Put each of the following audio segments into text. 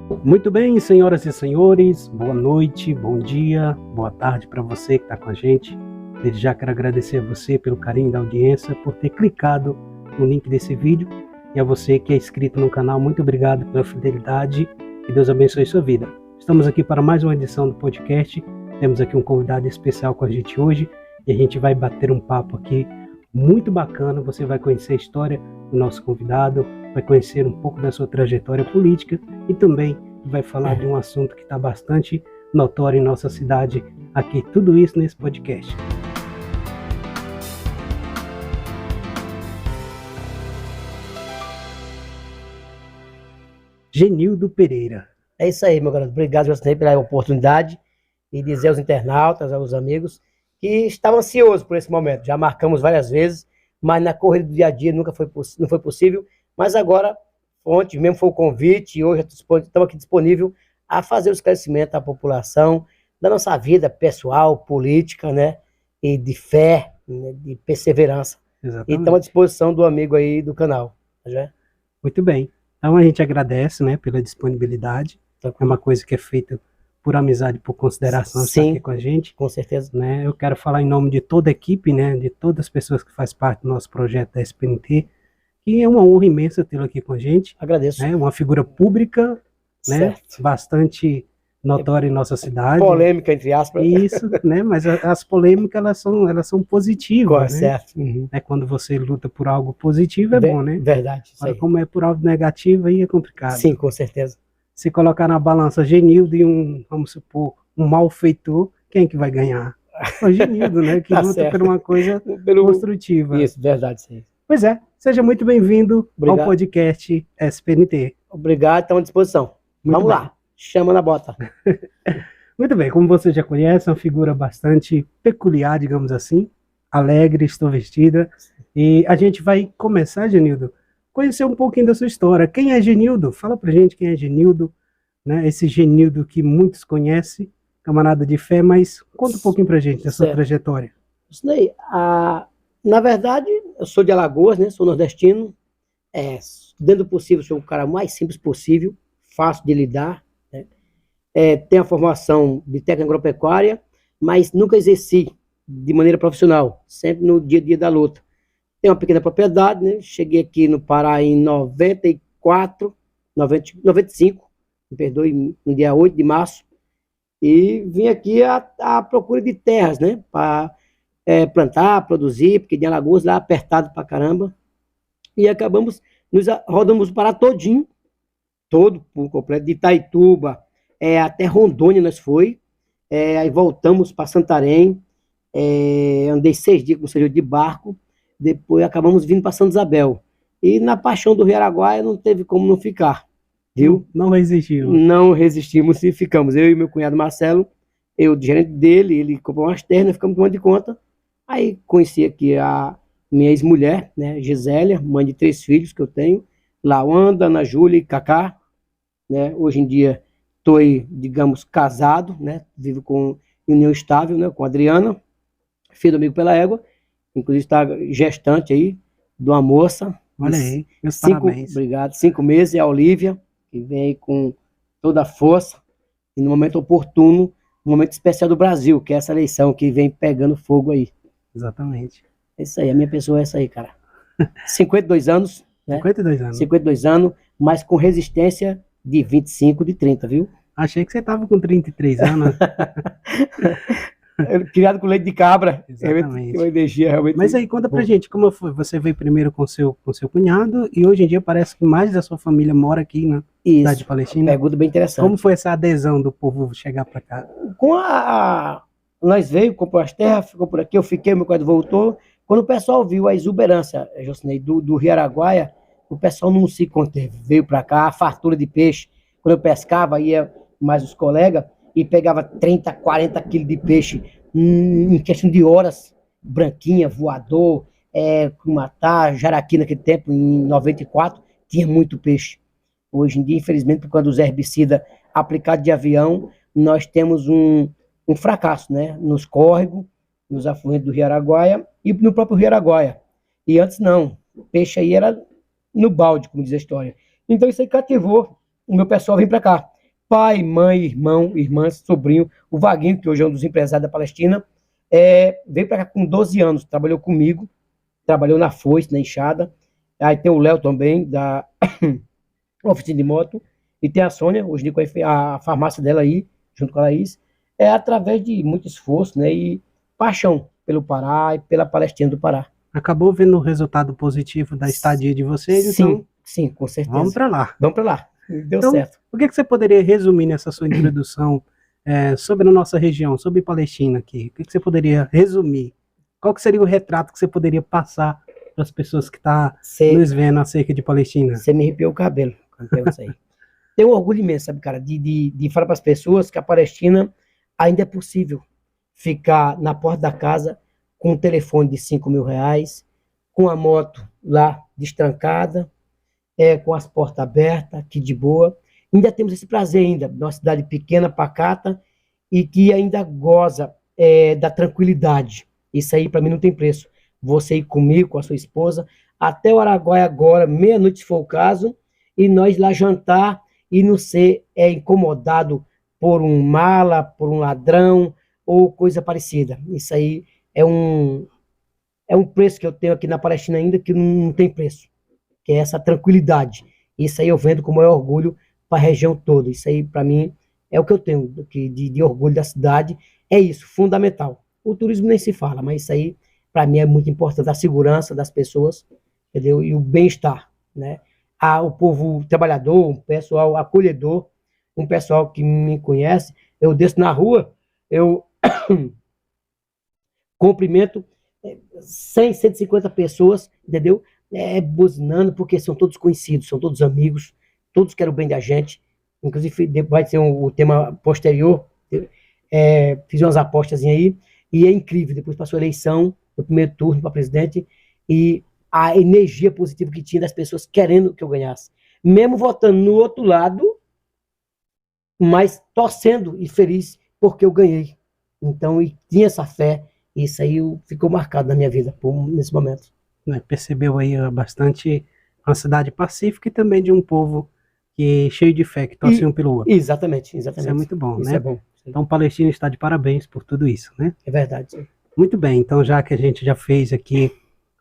Muito bem, senhoras e senhores, boa noite, bom dia, boa tarde para você que está com a gente. Desde já quero agradecer a você pelo carinho da audiência, por ter clicado no link desse vídeo, e a você que é inscrito no canal, muito obrigado pela fidelidade e Deus abençoe sua vida. Estamos aqui para mais uma edição do podcast, temos aqui um convidado especial com a gente hoje, e a gente vai bater um papo aqui muito bacana. Você vai conhecer a história do nosso convidado, vai conhecer um pouco da sua trajetória política e também vai falar de um assunto que está bastante notório em nossa cidade, aqui, tudo isso nesse podcast. Genildo Pereira. É isso aí, meu garoto. Obrigado, José, pela oportunidade e dizer aos internautas, aos amigos, que estavam ansiosos por esse momento. Já marcamos várias vezes, mas na corrida do dia a dia não foi possível. Mas agora, ontem mesmo foi o convite e hoje estamos aqui disponível a fazer o esclarecimento à população da nossa vida pessoal, política, né? E de fé, né? De perseverança. Exatamente. E estamos à disposição do amigo aí do canal. Já? Muito bem. Então a gente agradece, né, pela disponibilidade. É uma coisa que é feita por amizade, por consideração, estar aqui com a gente. Com certeza. Né? Eu quero falar em nome de toda a equipe, né, de todas as pessoas que fazem parte do nosso projeto da SPNT, que é uma honra imensa tê-lo aqui com a gente. Agradeço. Né? Uma figura pública, né, bastante notória em nossa cidade. Polêmica, entre aspas. Isso, né, mas as polêmicas, elas são positivas, né? Certo. Uhum. É quando você luta por algo positivo, é bom, né? Verdade. Agora, como é por algo negativo, aí é complicado. Sim, com certeza. Se colocar na balança Genildo e vamos supor, um malfeitor, quem que vai ganhar? O Genildo, né? Que luta por uma coisa construtiva. Isso, verdade, sim. Pois é, seja muito bem-vindo ao podcast SPNT. Obrigado, estamos à disposição. Vamos lá, chama na bota. Muito bem, como você já conhece, é uma figura bastante peculiar, digamos assim, alegre, extrovertida, e a gente vai começar, Genildo, conhecer um pouquinho da sua história. Quem é Genildo? Fala pra gente quem é Genildo, né? Esse Genildo que muitos conhecem, camarada de fé, mas conta um pouquinho pra gente da sua trajetória. Isso daí, na verdade, eu sou de Alagoas, né? Sou nordestino, dentro do possível, sou o cara mais simples possível, fácil de lidar, né? Tenho a formação de técnica agropecuária, mas nunca exerci de maneira profissional, sempre no dia a dia da luta. Tenho uma pequena propriedade, né? Cheguei aqui no Pará em 95, me perdoe, no dia 8 de março, e vim aqui à procura de terras, né? Para plantar, produzir, porque de Alagoas lá é apertado pra caramba, e acabamos, rodamos o Pará todinho, todo por completo, de Itaituba até Rondônia nós foi, aí voltamos para Santarém, andei 6 dias com o serviço de barco, depois acabamos vindo para Santa Isabel, e na paixão do Rio Araguaia não teve como não ficar, viu? Não resistimos. Não resistimos e ficamos, eu e meu cunhado Marcelo, eu gerente dele, ele comprou umas terras, ficamos tomando de conta. Aí conheci aqui a minha ex-mulher, né, Gisélia, mãe de 3 filhos que eu tenho, Lawanda, Ana Júlia e Cacá, né? Hoje em dia estou aí, digamos, casado, né? Vivo com união estável, né? Com a Adriana, filho do amigo pela égua, inclusive está gestante aí de uma moça. Olha aí, meus parabéns. Obrigado. 5 meses, e a Olivia, que vem aí com toda a força, e no momento oportuno, um momento especial do Brasil, que é essa eleição que vem pegando fogo aí. Exatamente. É isso aí, a minha pessoa é essa aí, cara. 52 anos, né? 52 anos. 52 anos, mas com resistência de 25, de 30, viu? Achei que você tava com 33 anos. Criado com leite de cabra. Exatamente. Uma energia realmente. Mas aí, conta pra gente, como foi? Você veio primeiro com seu cunhado, e hoje em dia parece que mais da sua família mora aqui na cidade de Palestina. Pergunta bem interessante. Como foi essa adesão do povo chegar pra cá? Nós veio, comprou as terras, ficou por aqui, eu fiquei, meu cunhado voltou. Quando o pessoal viu a exuberância, Jocinei, do Rio Araguaia, o pessoal não se conteve. Veio para cá, a fartura de peixe. Quando eu pescava, ia mais os colegas e pegava 30, 40 quilos de peixe em questão de horas. Branquinha, voador, cumatá, jaraqui naquele tempo, em 94, tinha muito peixe. Hoje em dia, infelizmente, por causa dos herbicidas aplicados de avião, nós temos um fracasso, né? Nos córregos, nos afluentes do Rio Araguaia e no próprio Rio Araguaia. E antes não, o peixe aí era no balde, como diz a história. Então isso aí cativou o meu pessoal a vir para cá. pai, mãe, irmão, irmã, sobrinho, o Vaguinho, que hoje é um dos empresários da Palestina, veio para cá com 12 anos, trabalhou comigo, trabalhou na foice, na enxada. Aí tem o Léo também, da oficina de moto, e tem a Sônia, hoje em dia a farmácia dela aí, junto com a Laís, através de muito esforço, né, e paixão pelo Pará e pela Palestina do Pará. Acabou vendo o resultado positivo da estadia de vocês, Sim, então sim, com certeza. vamos para lá. Vamos para lá. Deu Então, certo. o que você poderia resumir nessa sua introdução sobre a nossa região, sobre Palestina aqui? O que você poderia resumir? Qual que seria o retrato que você poderia passar para as pessoas que estão nos vendo acerca de Palestina? Você me arrepiou o cabelo quando perguntou isso aí. Tenho um orgulho imenso, sabe, cara, de falar para as pessoas que a Palestina ainda é possível ficar na porta da casa com um telefone de R$ 5.000, com a moto lá destrancada, com as portas abertas, aqui de boa. Ainda temos esse prazer ainda, numa cidade pequena, pacata, e que ainda goza da tranquilidade. Isso aí para mim não tem preço. Você ir comigo, com a sua esposa, até o Araguaia agora, meia-noite se for o caso, e nós lá jantar e não ser incomodado por um mala, por um ladrão ou coisa parecida. Isso aí é um preço que eu tenho aqui na Palestina ainda que não tem preço, que é essa tranquilidade. Isso aí eu vendo com o maior orgulho para a região toda. Isso aí, para mim, é o que eu tenho de orgulho da cidade. É isso, fundamental. O turismo nem se fala, mas isso aí, para mim, é muito importante. A segurança das pessoas, entendeu? E o bem-estar, né? O povo trabalhador, um pessoal acolhedor, um pessoal que me conhece. Eu desço na rua, eu cumprimento 100, 150 pessoas, entendeu? Buzinando, porque são todos conhecidos, são todos amigos, todos querem o bem da gente. Inclusive, vai ser o tema posterior. Fiz umas apostas aí, e é incrível. Depois passou a eleição, no primeiro turno para presidente, e a energia positiva que tinha das pessoas querendo que eu ganhasse. Mesmo votando no outro lado, mas torcendo e feliz porque eu ganhei. Então, e tinha essa fé, e isso aí ficou marcado na minha vida nesse momento. Percebeu aí bastante uma cidade pacífica e também de um povo cheio de fé, que torce um pelo outro. Exatamente. Isso é muito bom, isso né? É bom. Então, Palestina está de parabéns por tudo isso, né? É verdade. Sim. Muito bem, então já que a gente já fez aqui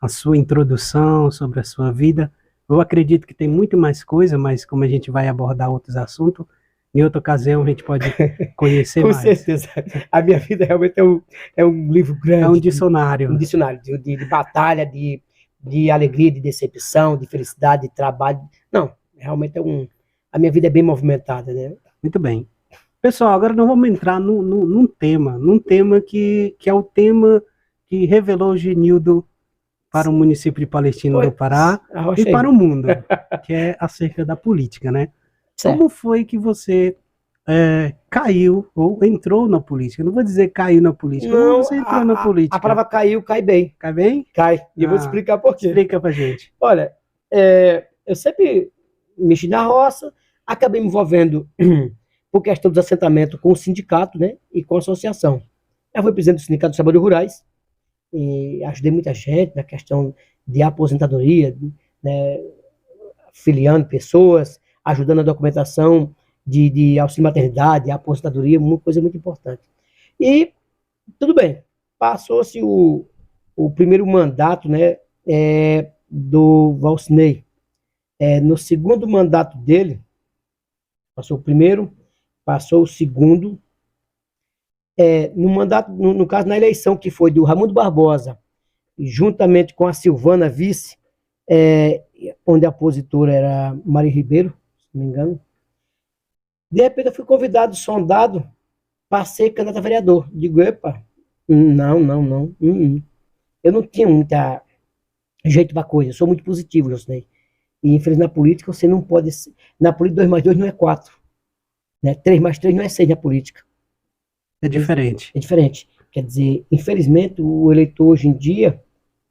a sua introdução sobre a sua vida, eu acredito que tem muito mais coisa, mas como a gente vai abordar outros assuntos, em outra ocasião a gente pode conhecer mais. Com certeza. A minha vida realmente é um livro grande. É um dicionário. Um dicionário de batalha, de alegria, de decepção, de felicidade, de trabalho. Não, realmente a minha vida é bem movimentada, né? Muito bem. Pessoal, agora nós vamos entrar num tema que é o tema que revelou o Genildo para o município de Palestina do Pará e para o mundo, que é acerca da política, né? Certo. Como foi que você caiu ou entrou na política? Eu não vou dizer caiu na política, como você entrou na política? A palavra caiu, cai bem. Cai bem? Cai. E eu vou te explicar por quê. Explica pra gente. Olha, eu sempre mexi na roça, acabei me envolvendo por questão dos assentamentos com o sindicato, né, e com a associação. Eu fui presidente do Sindicato dos Trabalhadores Rurais e ajudei muita gente na questão de aposentadoria, né, filiando pessoas, ajudando a documentação de auxílio maternidade, aposentadoria, uma coisa muito importante. E tudo bem, passou-se o primeiro mandato, né, do Valcinei. No segundo mandato dele, passou o primeiro, passou o segundo, no mandato, no caso, na eleição que foi do Raimundo Barbosa, juntamente com a Silvana Vice, onde a opositora era Mari Ribeiro, se não me engano. De repente eu fui convidado, sondado, para ser candidato a vereador. Digo, epa, não. Eu não tinha muita jeito para coisa, eu sou muito positivo, Josinei. E infelizmente na política você não pode ser, na política 2 mais 2 não é 4, né? 3 mais 3 não é 6 na política. É diferente. É diferente. Quer dizer, infelizmente o eleitor hoje em dia,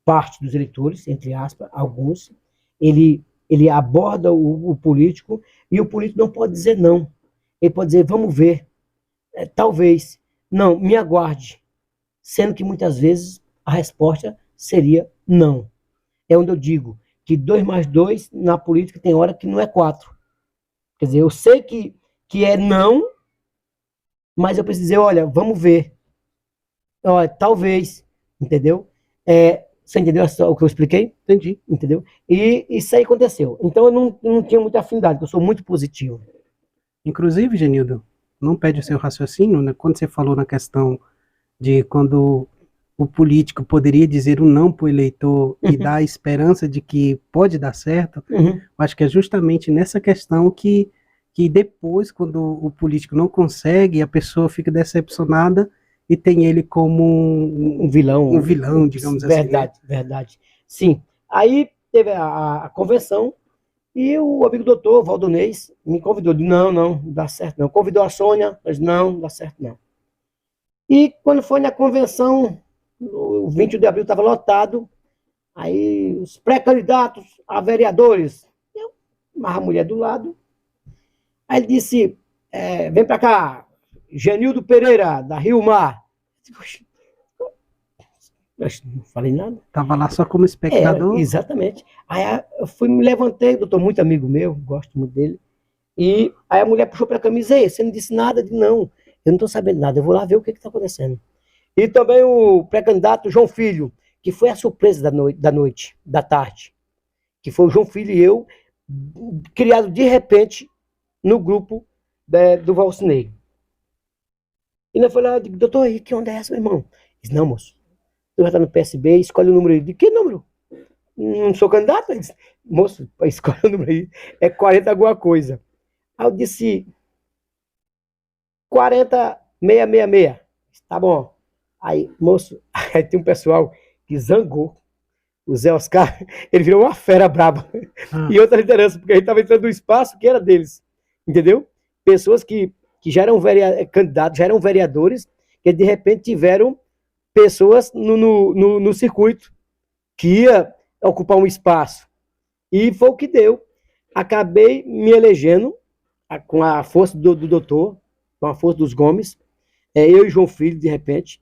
parte dos eleitores, entre aspas, alguns, ele aborda o político e o político não pode dizer não. Ele pode dizer, vamos ver, talvez, não, me aguarde. Sendo que muitas vezes a resposta seria não. É onde eu digo que 2 mais 2 na política tem hora que não é 4. Quer dizer, eu sei que que é não, mas eu preciso dizer, olha, vamos ver. Olha, talvez, entendeu? Você entendeu o que eu expliquei? Entendi. Entendeu? E isso aí aconteceu. Então eu não tinha muita afinidade, eu sou muito positivo. Inclusive, Genildo, não perde o seu raciocínio, né? Quando você falou na questão de quando o político poderia dizer um não para o eleitor e dar a esperança de que pode dar certo, Uhum. acho que é justamente nessa questão que depois, quando o político não consegue, a pessoa fica decepcionada e tem ele como Um vilão. um vilão, digamos assim. Verdade, verdade. Sim. Aí teve a convenção e o amigo doutor, Valdonês, me convidou. Não dá certo não. Convidou a Sônia, mas não dá certo não. E quando foi na convenção, o 20 de abril estava lotado, aí os pré-candidatos a vereadores, eu, a mulher do lado, aí ele disse, vem para cá, Genildo Pereira, da Rio Mar. Eu não falei nada. Estava lá só como espectador. Exatamente. Aí eu fui, me levantei, doutor, muito amigo meu, gosto muito dele, e aí a mulher puxou para a camisa, ei, você não disse nada? Eu disse, não, eu não estou sabendo nada, eu vou lá ver o que está acontecendo. E também o pré-candidato João Filho, que foi a surpresa da tarde, que foi o João Filho e eu, criado de repente no grupo do Valcinei. E nós falamos, doutor, que onda é essa, meu irmão? Ele disse, não, moço, tu já está no PSB, escolhe o número aí. De que número? Não sou candidato? Ele disse, moço, escolhe o número aí, é 40 alguma coisa. Aí eu disse, 40666. Tá bom. Aí, moço, aí tem um pessoal que zangou. O Zé Oscar, ele virou uma fera braba. E outra liderança, porque a gente estava entrando no espaço que era deles. Entendeu? Pessoas que já eram candidatos, já eram vereadores, que de repente tiveram pessoas no circuito que ia ocupar um espaço. E foi o que deu. Acabei me elegendo com a força do doutor, com a força dos Gomes, eu e João Filho, de repente.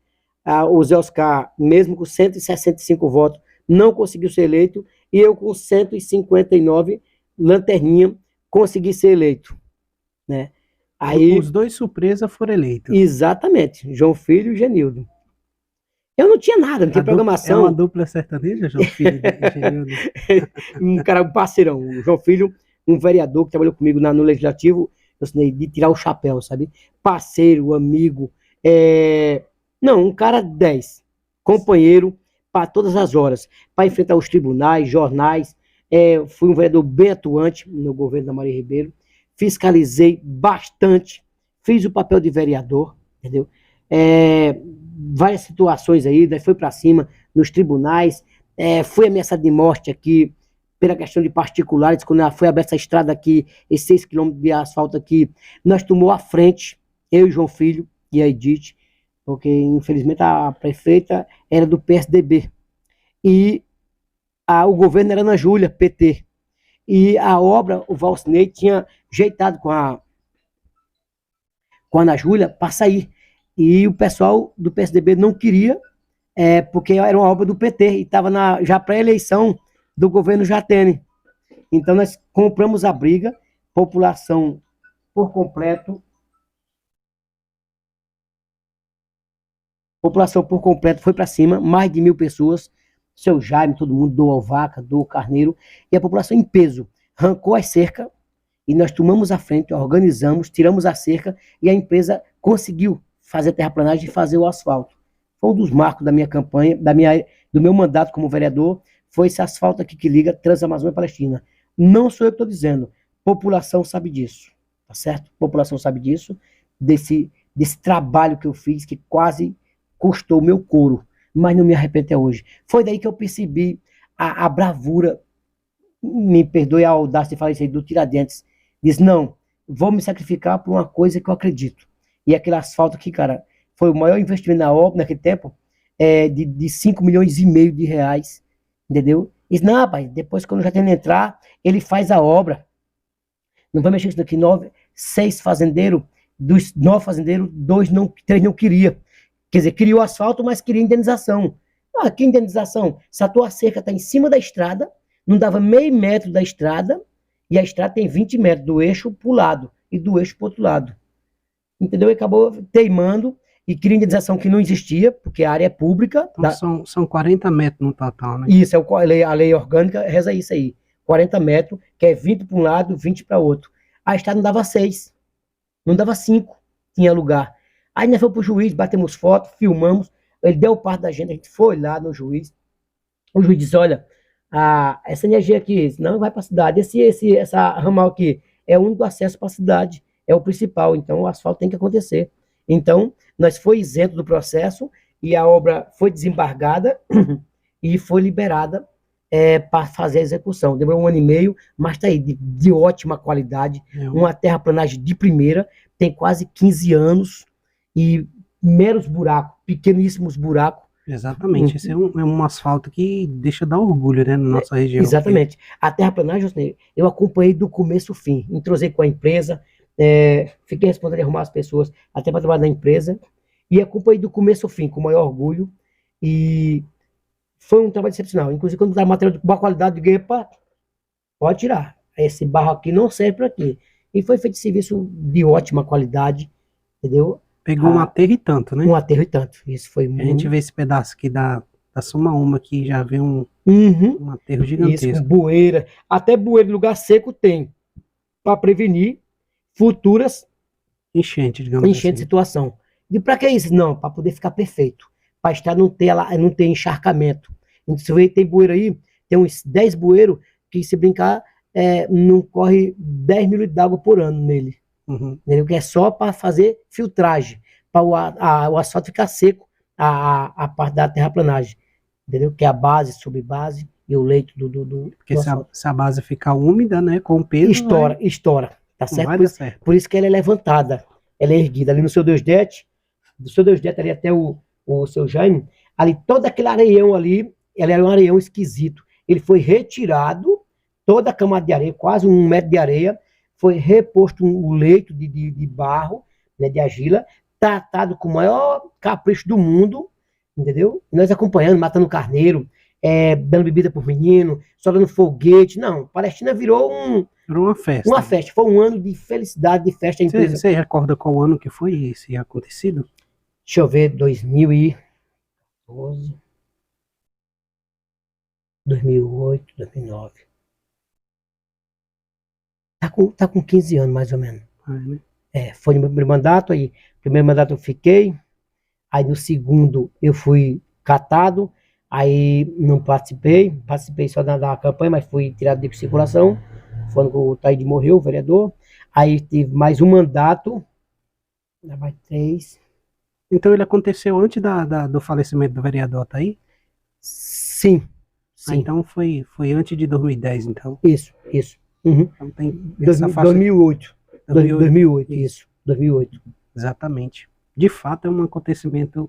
O Zé Oscar, mesmo com 165 votos, não conseguiu ser eleito, e eu com 159, lanterninha, consegui ser eleito. Né? Aí, os dois surpresa foram eleitos. Exatamente, João Filho e Genildo. Eu não tinha nada, não tinha programação. É uma dupla sertaneja, João Filho e Genildo? Um cara, um parceirão. O João Filho, um vereador que trabalhou comigo no Legislativo, eu assinei de tirar o chapéu, sabe? Parceiro, amigo. Não, um cara 10. Companheiro para todas as horas. Para enfrentar os tribunais, jornais. Fui um vereador bem atuante no governo da Maria Ribeiro. Fiscalizei bastante. Fiz o papel de vereador, entendeu? Várias situações aí, daí foi para cima nos tribunais, fui ameaçado de morte aqui pela questão de particulares, quando foi aberta essa estrada aqui, esses 6 quilômetros de asfalto aqui, nós tomou a frente, eu e João Filho e a Edith, porque infelizmente a prefeita era do PSDB e o governo era Ana Júlia, PT, e a obra, o Valcinei tinha jeitado com a Ana Júlia para sair. E o pessoal do PSDB não queria, porque era uma obra do PT e estava já pré-eleição do governo Jatene. Então nós compramos a briga, população por completo. População por completo foi para cima, mais de 1.000 pessoas, seu Jaime, todo mundo doou vaca, doou carneiro, e a população em peso arrancou as cercas e nós tomamos a frente, organizamos, tiramos a cerca e a empresa conseguiu fazer a terraplanagem e fazer o asfalto. Foi um dos marcos da minha campanha, do meu mandato como vereador, foi esse asfalto aqui que liga Transamazônia e Palestina. Não sou eu que estou dizendo, população sabe disso, tá certo? População sabe disso, desse trabalho que eu fiz, que quase custou o meu couro, mas não me arrependo até hoje. Foi daí que eu percebi a bravura, me perdoe a audácia de falar isso aí, do Tiradentes. Diz, não, vou me sacrificar por uma coisa que eu acredito. E aquele asfalto aqui, cara, foi o maior investimento na obra naquele tempo, de 5 milhões e meio de reais, entendeu? Diz, não, rapaz, depois quando já tem que entrar, ele faz a obra. Não vai mexer isso daqui, 6 fazendeiros, dos 9 fazendeiros, 3 não queria. Quer dizer, queria o asfalto, mas queria indenização. Que indenização? Se a tua cerca está em cima da estrada, não dava meio metro da estrada, e a estrada tem 20 metros do eixo para o lado. e do eixo para o outro lado. Entendeu? E acabou teimando e queria indenização que não existia, porque a área é pública. Então são 40 metros no total, né? Isso, a lei orgânica reza isso aí. 40 metros, que é 20 para um lado, 20 para outro. A estrada não dava 6, não dava 5, tinha lugar. Aí nós fomos pro juiz, batemos foto, filmamos, ele deu parte da gente, a gente foi lá no juiz. O juiz disse, olha, essa energia aqui não vai para a cidade, essa ramal aqui é o único acesso para a cidade, é o principal, então o asfalto tem que acontecer. Então, nós foi isento do processo e a obra foi desembargada e foi liberada para fazer a execução. Demorou 1 ano e meio, mas está aí, de ótima qualidade, uma terraplanagem de primeira, tem quase 15 anos e meros buracos, pequeníssimos buracos. Exatamente, esse é um asfalto que deixa dar orgulho, né, na nossa região. Exatamente. A terraplanagem, eu acompanhei do começo ao fim, entrosei com a empresa, fiquei respondendo a arrumar as pessoas, até para trabalhar na empresa, e acompanhei do começo ao fim, com o maior orgulho, e foi um trabalho excepcional. Inclusive, quando dá material de boa qualidade, pode tirar. Esse barro aqui não serve para aqui. E foi feito serviço de ótima qualidade, entendeu? Pegou um aterro e tanto, né? Um aterro e tanto. Isso foi muito... A gente vê esse pedaço aqui da Sumaúma, que já vê um aterro gigantesco. Isso, com bueira. Até bueira em lugar seco tem, para prevenir futuras enchente, digamos assim. De situação. E para que isso? Não, para poder ficar perfeito. Para estar não ter encharcamento. Então, você vê, tem bueiro aí, tem uns 10 bueiros que, se brincar, não corre 10 mil litros d'água por ano nele. Entendeu? Que é só para fazer filtragem, para o asfalto ficar seco, a parte da terraplanagem. Entendeu? Que é a base, subbase e o leito Porque se a base ficar úmida, né, com o peso... Estoura. Tá certo? Por isso que ela é levantada, ela é erguida. Ali no seu Deusdete, do seu Deusdete ali até o seu Jaime, ali todo aquele areião ali, ele era um areião esquisito. Ele foi retirado, toda a camada de areia, quase 1 metro de areia, foi reposto o leito de barro, né, de argila, tratado com o maior capricho do mundo, entendeu? E nós acompanhando, matando carneiro, dando bebida por menino, soltando foguete. Não, Palestina virou uma festa. Uma festa. Foi um ano de felicidade, de festa. Você recorda qual ano que foi esse acontecido? Deixa eu ver, 2014, 2008, 2009. Tá com 15 anos, mais ou menos. Né? Foi no meu primeiro mandato, aí no primeiro mandato eu fiquei, aí no segundo eu fui catado, aí não participei só da campanha, mas fui tirado de circulação, quando o Taíde morreu, o vereador, aí tive mais um mandato, vai 3. Então ele aconteceu antes do falecimento do vereador, tá aí? Sim. Então foi antes de 2010, então? Isso. Então tem essa faixa... 2008, isso, 2008. Exatamente. De fato é um acontecimento,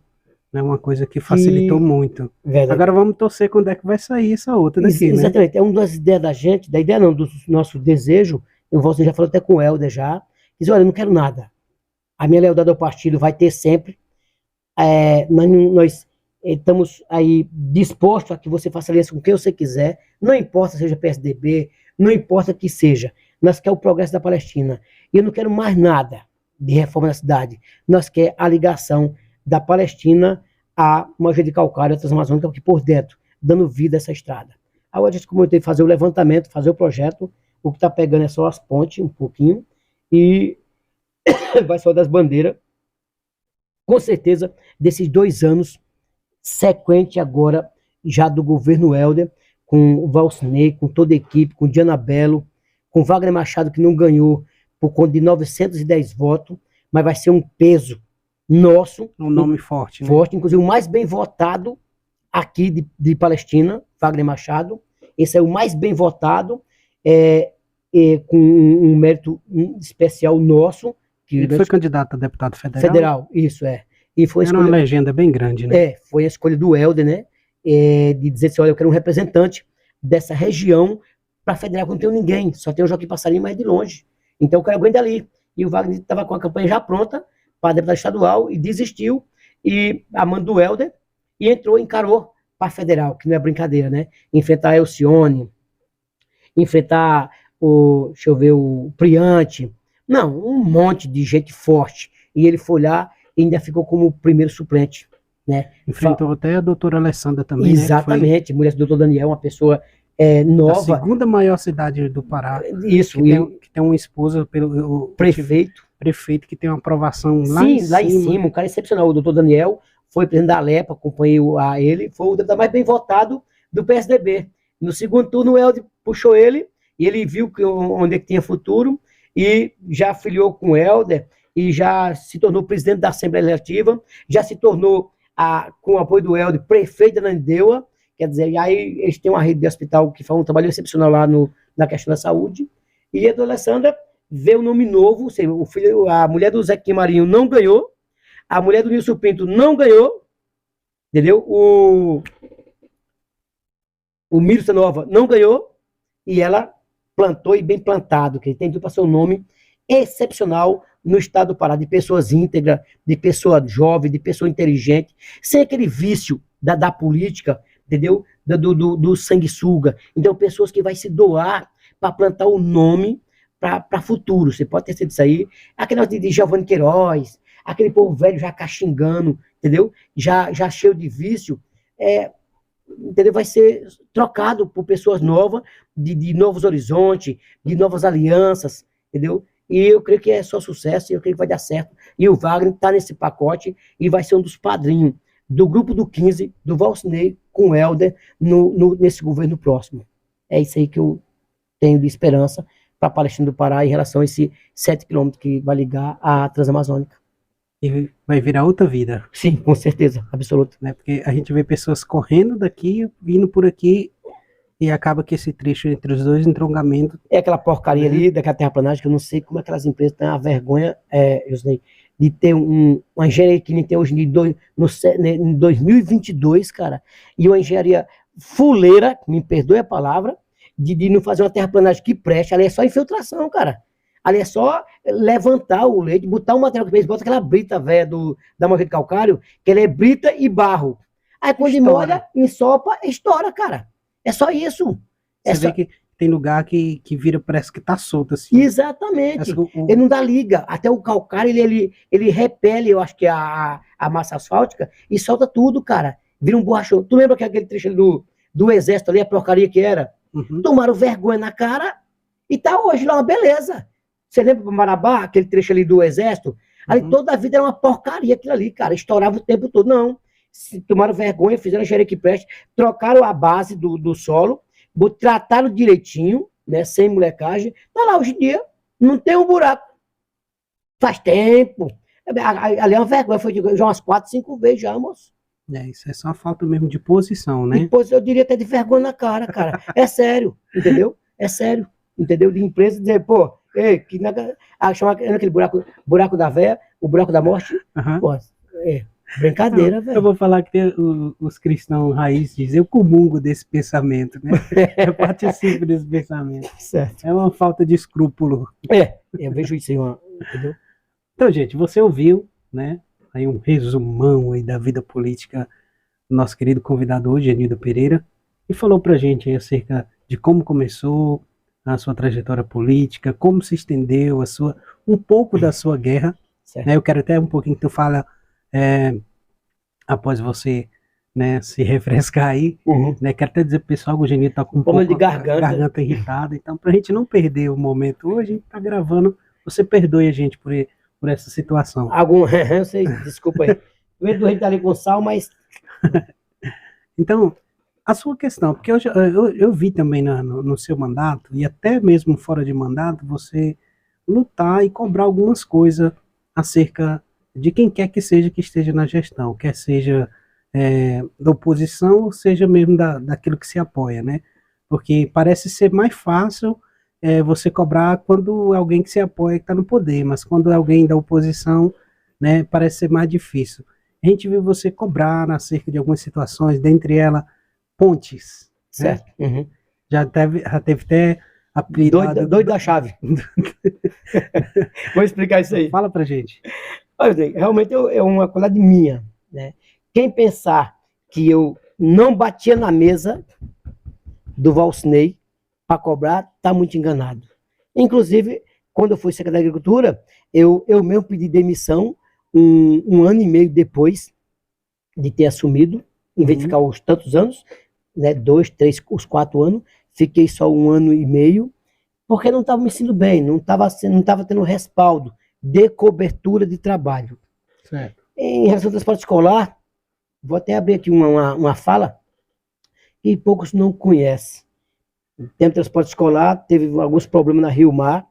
né, uma coisa que facilitou muito. Verdade. Agora vamos torcer quando é que vai sair essa outra daqui, exatamente. né? É uma das ideias da gente, do nosso desejo, você já falou até com o Helder já, diz, olha, eu não quero nada. A minha lealdade ao partido vai ter sempre. Nós estamos aí dispostos a que você faça aliança com quem você quiser, não importa seja PSDB, não importa que seja, nós queremos o progresso da Palestina, e eu não quero mais nada de reforma na cidade, nós queremos a ligação da Palestina à Mogi de Calcário, a Transamazônica, aqui por dentro, dando vida a essa estrada. Agora a gente começou a fazer o levantamento, fazer o projeto, o que está pegando é só as pontes, um pouquinho, e vai só das bandeiras, com certeza, desses 2 anos, sequente agora, já do governo Helder, com o Valcinei, com toda a equipe, com Diana Bello, com Wagner Machado, que não ganhou por conta de 910 votos, mas vai ser um peso nosso. Um nome forte, né? Forte, inclusive o mais bem votado aqui de Palestina, Wagner Machado. Esse é o mais bem votado, com um mérito especial nosso. Ele foi candidato a deputado federal? Federal, isso é. E foi uma legenda bem grande, né? Foi a escolha do Helder, né? De dizer assim, olha, eu quero um representante dessa região para federal, que não tenho ninguém, só tem o Joaquim Passarinho, mas de longe. Então eu quero alguém dali. E o Wagner estava com a campanha já pronta para deputado estadual e desistiu, e a mão do Helder, e encarou para federal, que não é brincadeira, né? Enfrentar a Elcione, enfrentar o Priante, Não, um monte de gente forte. E ele foi lá e ainda ficou como primeiro suplente, né? Enfrentou até a doutora Alessandra também, exatamente, né? Mulher do doutor Daniel, uma pessoa A nova. segunda maior cidade do Pará. Isso. Que tem uma esposa pelo prefeito que tem uma aprovação lá em cima. Sim, lá em cima, um cara excepcional. O doutor Daniel foi presidente da Alepa, acompanhei a ele, foi o deputado mais bem votado do PSDB. No segundo turno, o Helder puxou ele, e ele viu onde é que tinha futuro, e já filiou com o Helder, e já se tornou presidente da Assembleia Legislativa, já se tornou, com o apoio do Helder, prefeito da Ananindeua. Quer dizer, e aí eles têm uma rede de hospital que faz um trabalho excepcional lá na questão da saúde. E a dona Alessandra vê um nome novo, a mulher do Zequinha Marinho não ganhou, a mulher do Nilson Pinto não ganhou, entendeu? O Miro Nova não ganhou, e ela plantou, e bem plantado, que tem tudo para ser um nome excepcional no estado do Pará, de pessoas íntegras, de pessoa jovem, de pessoa inteligente, sem aquele vício da política, entendeu? Do sanguessuga. Então, pessoas que vai se doar para plantar o nome para futuro. Você pode ter sido isso aí. Aquele de Giovanni Queiroz, aquele povo velho já caxingando, entendeu? Já cheio de vício, entendeu? Vai ser trocado por pessoas novas, de novos horizontes, de novas alianças, entendeu? E eu creio que é só sucesso, e eu creio que vai dar certo. E o Wagner está nesse pacote e vai ser um dos padrinhos do grupo do 15, do Valcinei com o Helder nesse governo próximo. É isso aí que eu tenho de esperança para a Palestina do Pará em relação a esse 7 quilômetros que vai ligar à Transamazônica. E vai virar outra vida. Sim, com certeza, absoluta. Né? Porque a gente vê pessoas correndo daqui, vindo por aqui, e acaba que esse trecho entre os dois entroncamentos... É aquela porcaria ali, daquela terraplanagem, que eu não sei como aquelas empresas têm a vergonha, de ter uma engenharia que nem tem hoje em 2022, cara, e uma engenharia fuleira, me perdoe a palavra, de não fazer uma terraplanagem que preste. Ali é só infiltração, cara. Ali é só levantar o leite, botar um material que fez, bota aquela brita velha da mancha de calcário, que ela é brita e barro. Aí quando molha, ensopa, estoura, cara. É só isso. Você vê que tem lugar que vira, parece que tá solto assim. Exatamente. Ele não dá liga. Até o calcário, ele repele, eu acho que a massa asfáltica, e solta tudo, cara. Vira um borrachão. Tu lembra que aquele trecho ali do exército ali, a porcaria que era? Uhum. Tomaram vergonha na cara e tá hoje lá uma beleza. Você lembra do Marabá, aquele trecho ali do exército? Ali toda a vida era uma porcaria aquilo ali, cara. Estourava o tempo todo. Não. Tomaram vergonha, fizeram a engenharia que preste, trocaram a base do solo, trataram direitinho, né, sem molecagem. Tá lá hoje em dia, não tem um buraco. Faz tempo. Ali é uma vergonha, foi já umas 4, 5 vezes já, moço. Isso é só uma falta mesmo de posição, né? Depois eu diria até de vergonha na cara, cara. É sério, entendeu? É sério, entendeu? De empresa dizer, pô, chamar aquele buraco da véia, o buraco da morte, pô, brincadeira, velho. Eu vou falar que tem os cristãos raiz dizem, eu comungo desse pensamento, né? Eu participo desse pensamento. Certo. É uma falta de escrúpulo. Eu vejo isso aí, entendeu? Então, gente, você ouviu, né? Aí um resumão aí da vida política do nosso querido convidado hoje, Enildo Pereira, e falou pra gente aí acerca de como começou a sua trajetória política, como se estendeu um pouco da sua guerra. Né? Eu quero até um pouquinho que tu fala após você, né, se refrescar aí, né? Quero até dizer pro pessoal que o Genildo tá com um pouco de garganta irritada, então pra gente não perder o momento hoje, a gente tá gravando, você perdoe a gente por essa situação. Eu sei, desculpa aí. O Eduardo tá ali com sal, mas... Então, a sua questão, porque eu vi também no seu mandato, e até mesmo fora de mandato, você lutar e cobrar algumas coisas acerca de quem quer que seja que esteja na gestão, quer seja da oposição, ou seja mesmo daquilo que se apoia, né? Porque parece ser mais fácil você cobrar quando alguém que se apoia está no poder, mas quando alguém da oposição, né, parece ser mais difícil. A gente viu você cobrar acerca de algumas situações, dentre elas, pontes. Certo. Né? Uhum. Já teve até apelidado... Doido da chave. Vou explicar isso aí. Fala pra gente. Olha, realmente é uma qualidade minha, né? Quem pensar que eu não batia na mesa do Valcinei para cobrar, tá muito enganado. Inclusive, quando eu fui secretário de Agricultura, eu mesmo pedi demissão um ano e meio depois de ter assumido, em vez de ficar os tantos anos, né, 2, 3, os 4 anos, fiquei só um ano e meio, porque não estava me sentindo bem, não estava tendo respaldo de cobertura de trabalho. Certo. Em relação ao transporte escolar, vou até abrir aqui uma fala que poucos não conhecem. O tempo de transporte escolar teve alguns problemas na Rio Mar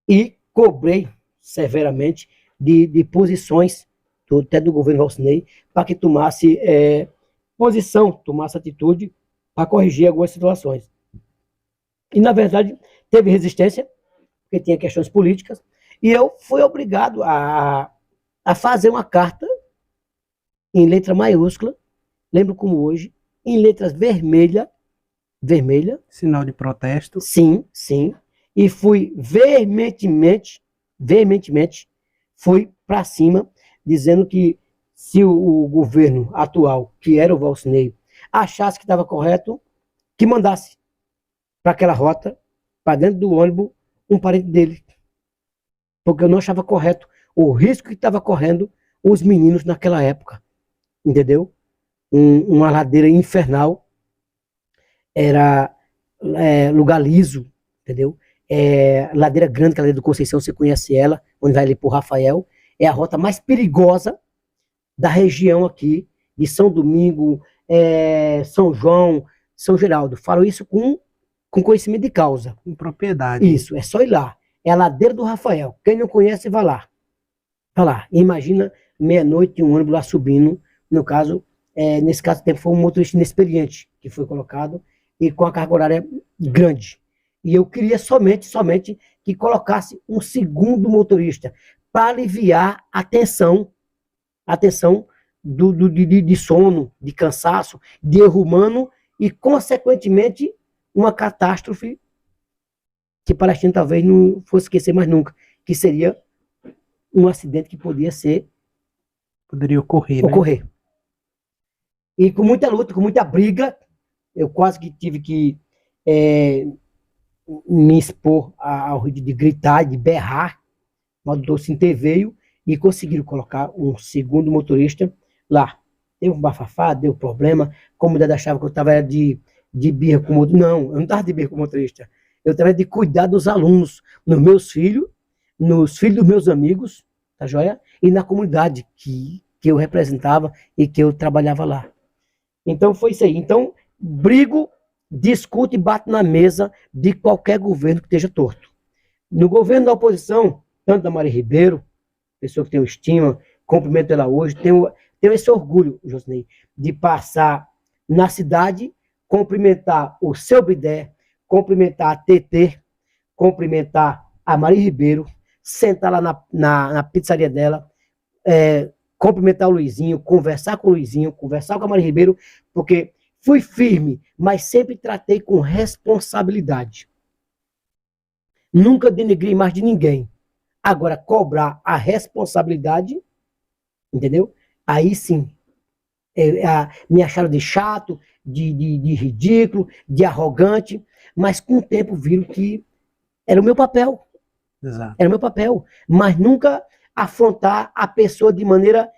e cobrei severamente de posições, até do governo Valcinei, para que tomasse posição, tomasse atitude para corrigir algumas situações. E, na verdade, teve resistência, porque tinha questões políticas, e eu fui obrigado a fazer uma carta em letra maiúscula, lembro como hoje, em letras vermelha, Sinal de protesto. sim, e fui veementemente, fui para cima, dizendo que se o governo atual, que era o Valcinei, achasse que estava correto, que mandasse para aquela rota, para dentro do ônibus, um parente dele. Porque eu não achava correto o risco que estava correndo os meninos naquela época. Entendeu? Uma ladeira infernal, era lugar liso, entendeu? Ladeira grande, que é a ladeira do Conceição, você conhece ela, onde vai ali pro Rafael, é a rota mais perigosa da região aqui, de São Domingo, São João, São Geraldo. Falo isso com conhecimento de causa. Com propriedade. Isso, é só ir lá. É a ladeira do Rafael. Quem não conhece, vai lá. Vai lá. Imagina meia-noite um ônibus lá subindo. No caso, nesse caso, foi um motorista inexperiente que foi colocado e com a carga horária grande. E eu queria somente que colocasse um segundo motorista para aliviar a tensão de sono, de cansaço, de erro humano e, consequentemente, uma catástrofe que Palestina talvez não fosse esquecer mais nunca, que seria um acidente que poderia ocorrer. Né? E com muita luta, com muita briga, eu quase que tive que me expor ao risco de gritar, de berrar, mas o doutor se interveio e conseguiram colocar um segundo motorista lá. Deu um bafafá, deu problema, a comunidade achava que eu estava de birra com o motorista. Não, eu não estava de birra com o motorista. Eu estava de cuidar dos alunos, nos meus filhos, nos filhos dos meus amigos, tá joia? E na comunidade que eu representava e que eu trabalhava lá. Então foi isso aí. Então, brigo, discuto e bato na mesa de qualquer governo que esteja torto. No governo da oposição, tanto da Maria Ribeiro, pessoa que tenho estima, cumprimento ela hoje, tenho esse orgulho, Josinei, de passar na cidade, cumprimentar o seu Bidé, cumprimentar a TT, cumprimentar a Maria Ribeiro, sentar lá na pizzaria dela, cumprimentar o Luizinho, conversar com o Luizinho, conversar com a Maria Ribeiro, porque fui firme, mas sempre tratei com responsabilidade. Nunca denegri mais de ninguém. Agora, cobrar a responsabilidade, entendeu? Aí sim, me acharam de chato, de ridículo, de arrogante, mas com o tempo viram que era o meu papel. Exato. Era o meu papel, mas nunca afrontar a pessoa de maneira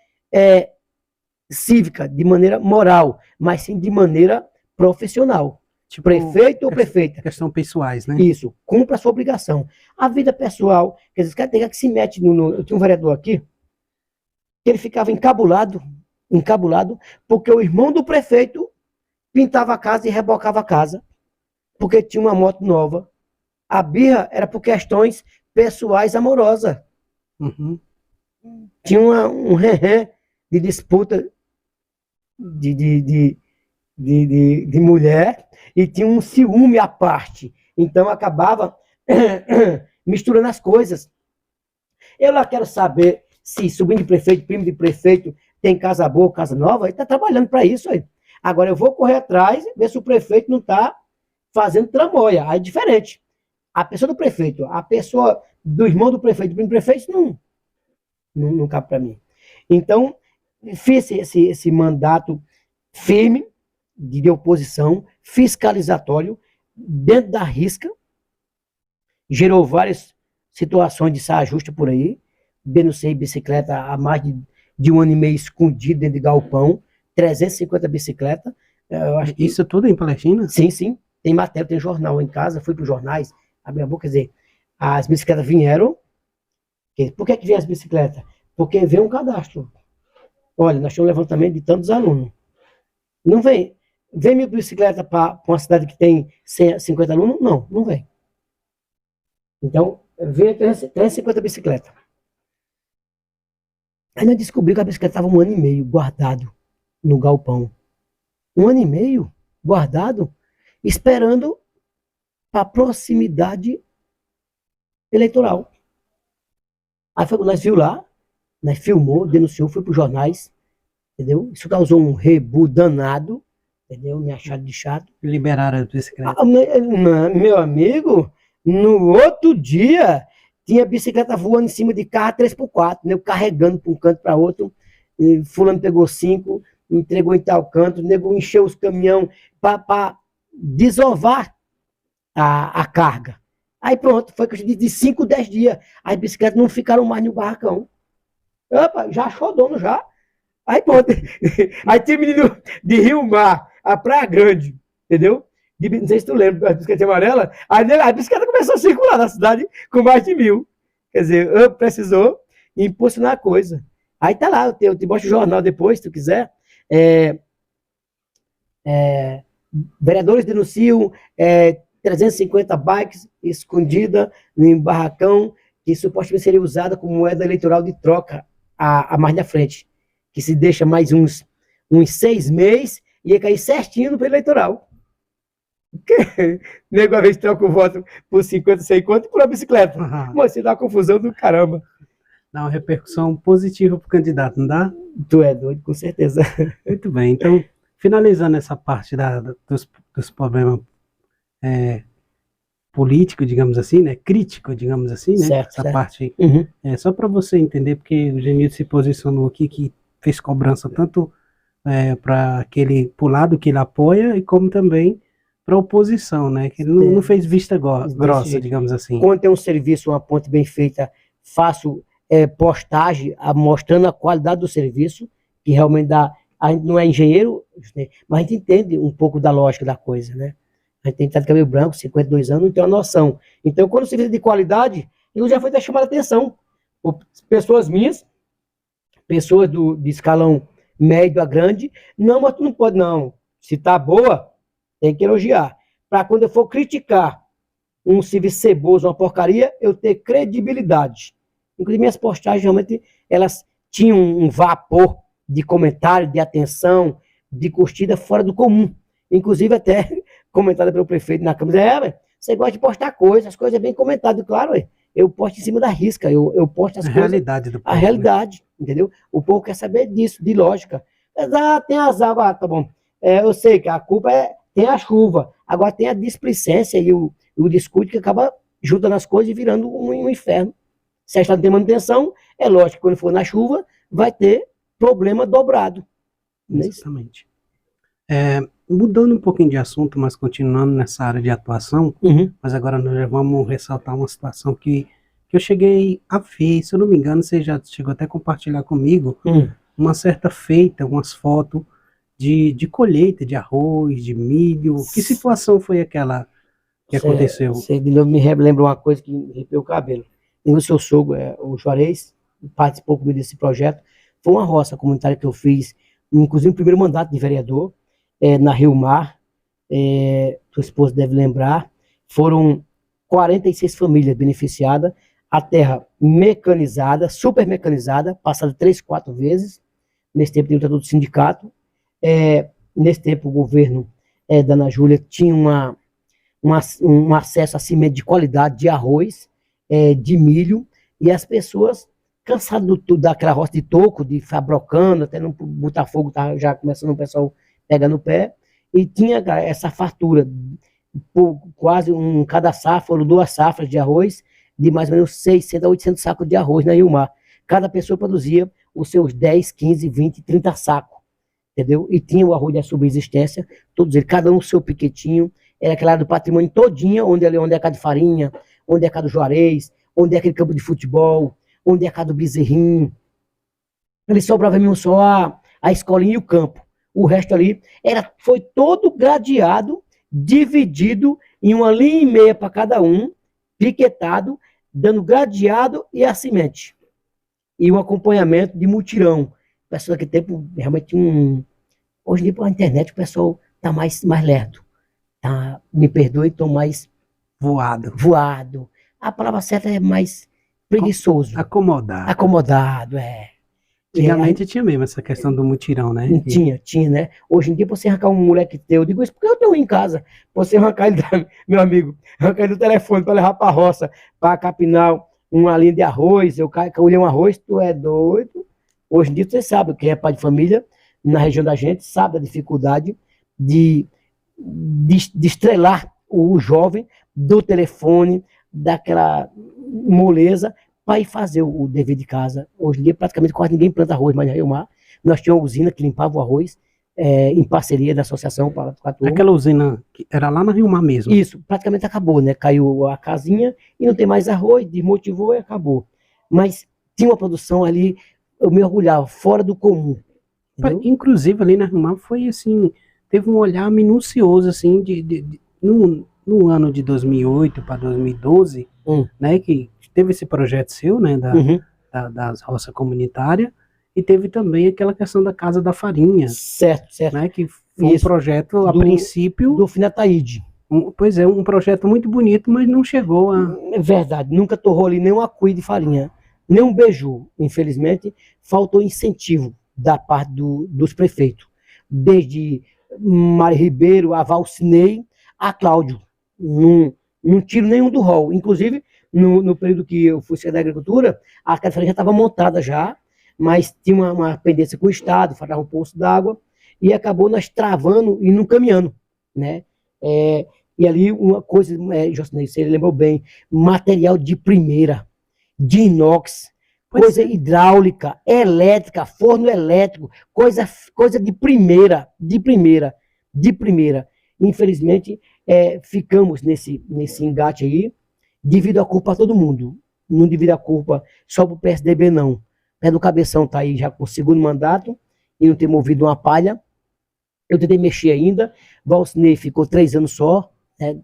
cívica, de maneira moral, mas sim de maneira profissional. Tipo, prefeito ou prefeita. Questão pessoais, né? Isso, cumpra a sua obrigação. A vida pessoal, quer dizer, tem que se mete eu tinha um vereador aqui, que ele ficava encabulado, porque o irmão do prefeito pintava a casa e rebocava a casa, porque tinha uma moto nova. A birra era por questões pessoais amorosas. Uhum. Tinha um ré de disputa de mulher e tinha um ciúme à parte. Então acabava misturando as coisas. Eu lá quero saber se sobrinho de prefeito, primo de prefeito, tem casa boa, casa nova, ele está trabalhando para isso aí. Agora eu vou correr atrás, ver se o prefeito não está fazendo tramóia. Aí é diferente. A pessoa do prefeito, a pessoa do irmão do prefeito, do primo do prefeito, não cabe para mim. Então, fiz esse mandato firme, de oposição, fiscalizatório, dentro da risca, gerou várias situações de sarajusta por aí. Denunciei bicicleta há mais de um ano e meio escondido dentro de galpão, 350 bicicletas. Eu acho que... Isso tudo em Palestina? Sim, sim. Tem matéria, tem jornal em casa, fui para os jornais, abri a boca, quer dizer, as bicicletas vieram. Por que vem as bicicletas? Porque vem um cadastro. Olha, nós temos um levantamento de tantos alunos. Não vem. Vem 1000 bicicletas para uma cidade que tem 50 alunos? Não, não vem. Então, vem 350 bicicletas. Aí nós descobrimos que a bicicleta estava 1 ano e meio guardado no galpão. 1 ano e meio guardado, esperando a proximidade eleitoral. Aí nós viu lá, nós filmou, denunciou, foi para os jornais, entendeu? Isso causou um rebu danado, entendeu? Me acharam de chato. Liberaram as bicicletas. Meu amigo, no outro dia, tinha bicicleta voando em cima de carro 3x4, né? Carregando para um canto para outro. Fulano pegou 5, entregou em tal canto, nego encheu os caminhões para desovar a carga. Aí pronto, foi questão de 5, 10 dias. As bicicletas não ficaram mais no barracão. Opa, já achou dono já. Aí pronto. Aí tinha menino de Rio Mar, a Praia Grande, entendeu? Não sei se tu lembra, a bicicleta amarela. Aí a bicicleta começou a circular na cidade com mais de 1000. Quer dizer, precisou impulsionar a coisa. Aí tá lá, eu te mostro o jornal depois, se tu quiser. Vereadores denunciam 350 bikes escondidas em barracão que supostamente seria usada como moeda eleitoral de troca a mais na frente. Que se deixa mais uns 6 meses e ia cair certinho no eleitoral. Nego a vez troca o voto por 50, 100 conto e por uma bicicleta. Mas você dá uma confusão do caramba. Dá uma repercussão positiva para o candidato, não dá? Tu é doido, com certeza. Muito bem, então, finalizando essa parte dos problemas político, digamos assim, né? Crítico, digamos assim, né? Certo, essa certo. parte. Uhum. Só para você entender, porque o Genildo se posicionou aqui que fez cobrança tanto para pro lado que ele apoia e como também para a oposição, né? Que ele não fez vista grossa, digamos assim. Quando tem um serviço, uma ponte bem feita, faço postagem mostrando a qualidade do serviço, que realmente dá. A gente não é engenheiro, mas a gente entende um pouco da lógica da coisa, né? A gente tem que estar de cabelo branco, 52 anos, não tem uma noção. Então, quando o serviço é de qualidade, eu já foi até chamar a atenção. Pessoas minhas, pessoas de escalão médio a grande, não, mas tu não pode, não. Se tá boa, tem que elogiar. Para quando eu for criticar um serviço ceboso, uma porcaria, eu ter credibilidade. Inclusive, minhas postagens, realmente, elas tinham um vapor de comentário, de atenção, de curtida fora do comum. Inclusive, até comentada pelo prefeito na Câmara, você gosta de postar coisas, as coisas bem comentadas, claro, eu posto em cima da risca, eu posto as coisas. Realidade do povo, a realidade, né? Entendeu? O povo quer saber disso, de lógica. Mas, tem as águas, tá bom. Eu sei que a culpa tem a chuva, agora tem a displicência e o descuido que acaba juntando as coisas e virando um inferno. Se a estrada tem manutenção, é lógico que quando for na chuva, vai ter problema dobrado. Exatamente. Mudando um pouquinho de assunto, mas continuando nessa área de atuação, mas agora nós já vamos ressaltar uma situação que eu cheguei a ver, se eu não me engano, você já chegou até a compartilhar comigo, uma certa feita, umas fotos de colheita de arroz, de milho. Que situação foi aquela que aconteceu? Você de novo me lembra uma coisa que me arrepiou o cabelo. E o seu sogro, o Juarez, participou comigo desse projeto. Foi uma roça comunitária que eu fiz, inclusive o primeiro mandato de vereador, na Rio Mar, sua esposa deve lembrar. Foram 46 famílias beneficiadas, a terra mecanizada, super mecanizada, passada 3, 4 vezes. Nesse tempo, tem o lutador do sindicato. Nesse tempo, o governo da Ana Júlia tinha um acesso a semente de qualidade de arroz, de milho, e as pessoas, cansadas daquela roça de toco, de ficar brocando, até não botar fogo, tá já começando o pessoal pegar no pé, e tinha essa fartura, por quase cada safra, ou 2 safras de arroz, de mais ou menos 600 a 800 sacos de arroz na Rio Mar. Cada pessoa produzia os seus 10, 15, 20, 30 sacos, entendeu? E tinha o arroz da subsistência, todos eles, cada um o seu piquetinho, era aquela do patrimônio todinha, onde é a casa de farinha, onde é a casa do Juarez, onde é aquele campo de futebol, onde é a casa do Bezerrinho. Ali sobrava mesmo só a escolinha e o campo. O resto ali foi todo gradeado, dividido em uma linha e meia para cada um, piquetado, dando gradeado e a semente. E um acompanhamento de mutirão. O pessoal naquele tempo realmente hoje em dia, pela internet, o pessoal está mais lerdo. Tá, me perdoe, estou mais voado. A palavra certa é mais preguiçoso. Acomodado, é. Antigamente tinha mesmo essa questão do mutirão, né? Tinha, né? Hoje em dia, você arrancar um moleque teu, eu digo isso porque eu tenho em casa. Você arrancar ele, meu amigo, arrancar ele do telefone para levar para a roça, para capinar uma linha de arroz, eu colher um arroz, tu é doido. Hoje em dia, você sabe, quem é pai de família, na região da gente, sabe da dificuldade de estrelar o jovem do telefone, daquela moleza, para ir fazer o dever de casa. Hoje em dia, praticamente quase ninguém planta arroz mais na Rio Mar. Nós tínhamos uma usina que limpava o arroz, em parceria da associação. Aquela usina que era lá na Rio Mar mesmo? Isso, praticamente acabou, né? Caiu a casinha e não tem mais arroz, desmotivou e acabou. Mas tinha uma produção ali, eu me orgulhava, fora do comum. Entendeu? Inclusive ali na Rio Mar foi assim, teve um olhar minucioso assim, no ano de 2008 para 2012, né, que teve esse projeto seu, né, das roças comunitárias, e teve também aquela questão da Casa da Farinha. Certo. Né, que foi um projeto, a princípio... Do Finataíde. Pois é, um projeto muito bonito, mas não chegou a... É verdade, nunca torrou ali nem um acuí de farinha, nem um beiju. Infelizmente, faltou incentivo da parte dos prefeitos. Desde Mário Ribeiro, a Valcinei, a Cláudio. Não tiro nenhum do rol. Inclusive, no período que eu fui secretário da Agricultura, a Casa da Farinha já estava montada já, mas tinha uma pendência com o Estado, faltava um poço d'água, e acabou nós travando e não caminhando, né? E ali uma coisa, Jocinei, você lembrou bem, material de primeira, de inox, coisa hidráulica, elétrica, forno elétrico, coisa de primeira. Infelizmente, ficamos nesse engate aí, devido à culpa a todo mundo. Não devido à culpa só para o PSDB, não. Pé do Cabeção está aí já com o segundo mandato e não tem movido uma palha. Eu tentei mexer ainda. Valcinei ficou 3 anos só, né?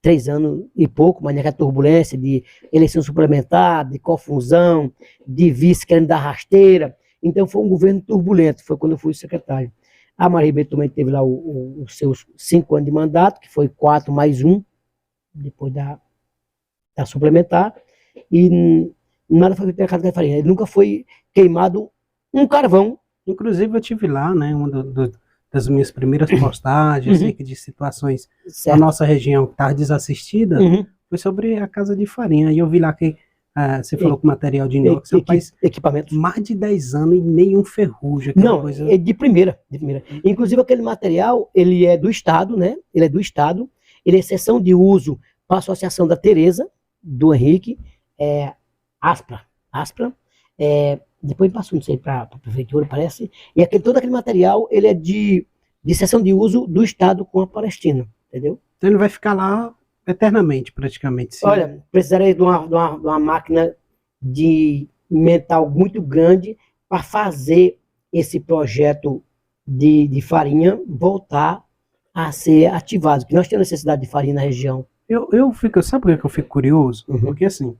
3 anos e pouco, mas naquela turbulência de eleição suplementar, de confusão, de vice querendo dar rasteira. Então foi um governo turbulento, foi quando eu fui secretário. A Maria Ribeiro também teve lá os seus 5 anos de mandato, que foi 4 mais 1, depois da suplementar, e nada foi feito pela Casa da Farinha. Ele nunca foi queimado um carvão. Inclusive eu tive lá, né, uma das minhas primeiras postagens, de situações da nossa região que estava desassistida, foi sobre a Casa de Farinha. E eu vi lá que você falou que material de inox, equipamentos. Mais de 10 anos e nenhum ferrugem. Não, coisa... é de primeira. Inclusive aquele material, ele é do Estado, né? Ele é exceção de uso para a Associação da Tereza, do Henrique, Aspra, depois passou, não sei, para a prefeitura, parece, e todo aquele material, ele é de exceção de uso do Estado com a Palestina, entendeu? Então ele vai ficar lá eternamente, praticamente. Sim. Olha, precisaria de uma máquina de mental muito grande para fazer esse projeto de farinha voltar a ser ativado, porque nós temos necessidade de farinha na região. Sabe por que eu fico curioso? Porque assim,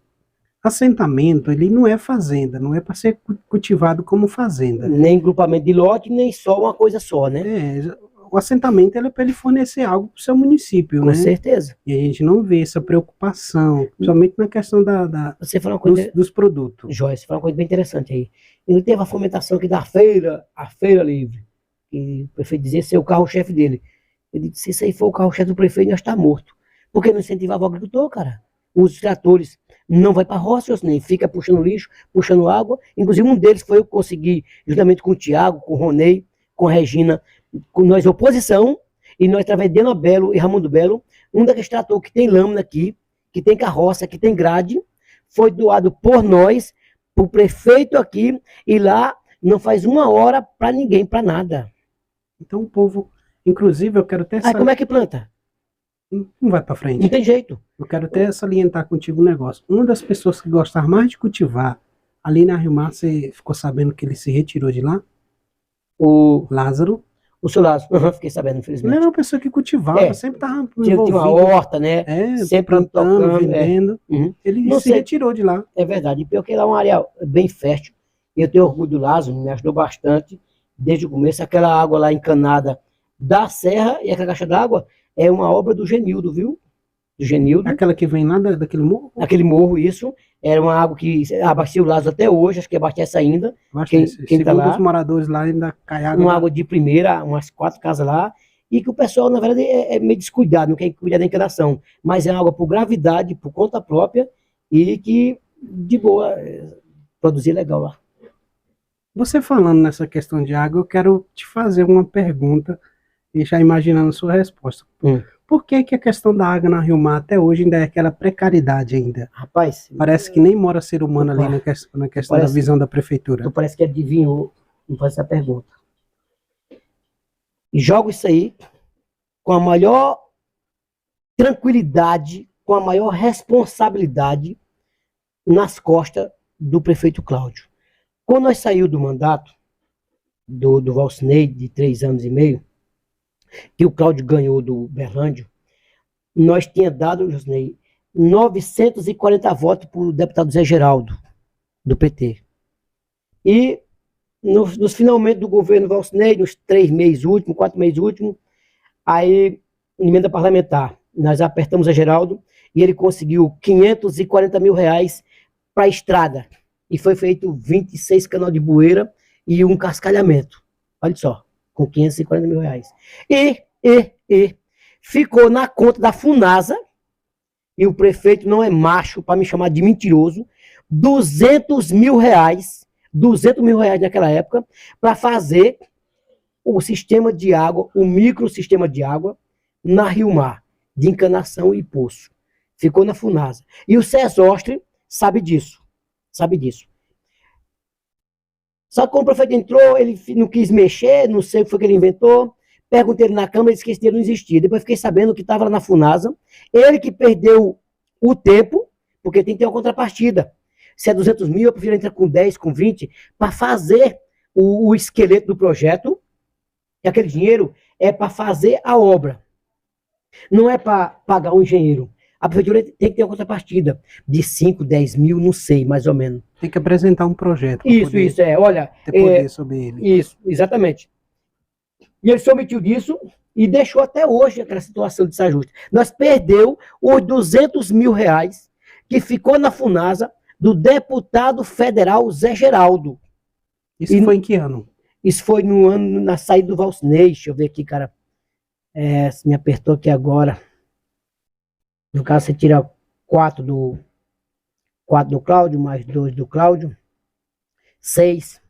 assentamento, ele não é fazenda, não é para ser cultivado como fazenda. Nem grupamento de lote, nem só uma coisa só, né? O assentamento é para ele fornecer algo para o seu município, com né? Com certeza. E a gente não vê essa preocupação, principalmente na questão você fala uma coisa, dos produtos. Joyce, você fala uma coisa bem interessante aí. Ele teve a fomentação aqui a feira livre, que o prefeito dizia ser o carro-chefe dele. Ele disse, se isso aí for o carro-chefe do prefeito, nós está morto. Porque não incentivava o agricultor, cara. Os tratores não vai para a roça, nem fica puxando lixo, puxando água. Inclusive um deles foi eu que consegui, juntamente com o Tiago, com o Ronei, com a Regina, com nós oposição, e nós, através de Ana Belo e Ramundo Belo, um daqueles tratores que tem lâmina aqui, que tem carroça, que tem grade, foi doado por nós, para o prefeito aqui, e lá não faz 1 hora para ninguém, para nada. Então o povo, inclusive eu quero até saber... como é que planta? não vai para frente. Não tem jeito. Eu quero até salientar contigo um negócio. Uma das pessoas que gostava mais de cultivar ali na Rio Mar, você ficou sabendo que ele se retirou de lá? O Lázaro. seu Lázaro, fiquei sabendo, Ele infelizmente. era uma pessoa que cultivava, sempre estava Tinha uma envolvido. horta, né? Sempre plantando, tocando, vendendo. Ele Não se sei. retirou de lá. É verdade. E pior que lá é uma área bem fértil. Eu tenho orgulho do Lázaro, me ajudou bastante desde o começo. Aquela água lá encanada da serra e aquela caixa d'água é uma obra do Genildo, viu? Do Genildo. Aquela que vem lá daquele morro? Aquele morro, isso. Era uma água que abastecia o Lázaro até hoje, acho que abastece ainda. Quem Segundo tá lá, os moradores lá, ainda cai água. uma água de primeira, umas 4 casas lá. E que o pessoal, na verdade, é meio descuidado, não quer cuidar da encanação. Mas é água por gravidade, por conta própria, e que, de boa, produzir legal lá. Você falando nessa questão de água, eu quero te fazer uma pergunta e já imaginando a sua resposta. Por que a questão da água na Rio Mar até hoje ainda é aquela precariedade ainda? Rapaz, parece que nem mora ser humano ali na questão da visão da prefeitura. Tu parece que adivinhou, não faz essa pergunta. E jogo isso aí com a maior tranquilidade, com a maior responsabilidade nas costas do prefeito Cláudio. Quando nós saímos do mandato do Valcinei, de 3 anos e meio, que o Cláudio ganhou do Berlândio, nós tínhamos dado, Valcinei, 940 votos para o deputado Zé Geraldo, do PT. E nos finalmente do governo Valcinei, nos 3 meses últimos, 4 meses últimos, aí, emenda parlamentar, nós apertamos a Geraldo e ele conseguiu 540 mil reais para a estrada. E foi feito 26 canal de bueira e um cascalhamento. Olha só, com 540 mil reais. E ficou na conta da Funasa, e o prefeito não é macho para me chamar de mentiroso, 200 mil reais naquela época, para fazer o sistema de água, o microsistema de água na Rio Mar, de encanação e poço. Ficou na Funasa. E o Cesostre sabe disso. Só que quando o prefeito entrou, ele não quis mexer, não sei o que foi que ele inventou. Perguntei ele na Câmara, ele disse que esse dinheiro não existia. Depois fiquei sabendo que estava lá na Funasa. Ele que perdeu o tempo, porque tem que ter uma contrapartida. Se é 200 mil, eu prefiro entrar com 10, com 20, para fazer o esqueleto do projeto. E aquele dinheiro é para fazer a obra. Não é para pagar o engenheiro. A prefeitura tem que ter uma contrapartida de 5, 10 mil, não sei, mais ou menos. Tem que apresentar um projeto. Isso, olha. Ter poder sobre ele. Isso, exatamente. E ele se omitiu disso e deixou até hoje aquela situação de desajuste. Nós perdeu os 200 mil reais que ficou na Funasa do deputado federal Zé Geraldo. Isso foi em que ano? Isso foi no ano, na saída do Valcinei. Deixa eu ver aqui, cara. Se me apertou aqui agora. No caso, você tira 4 do Cláudio, mais 2 do Cláudio. 6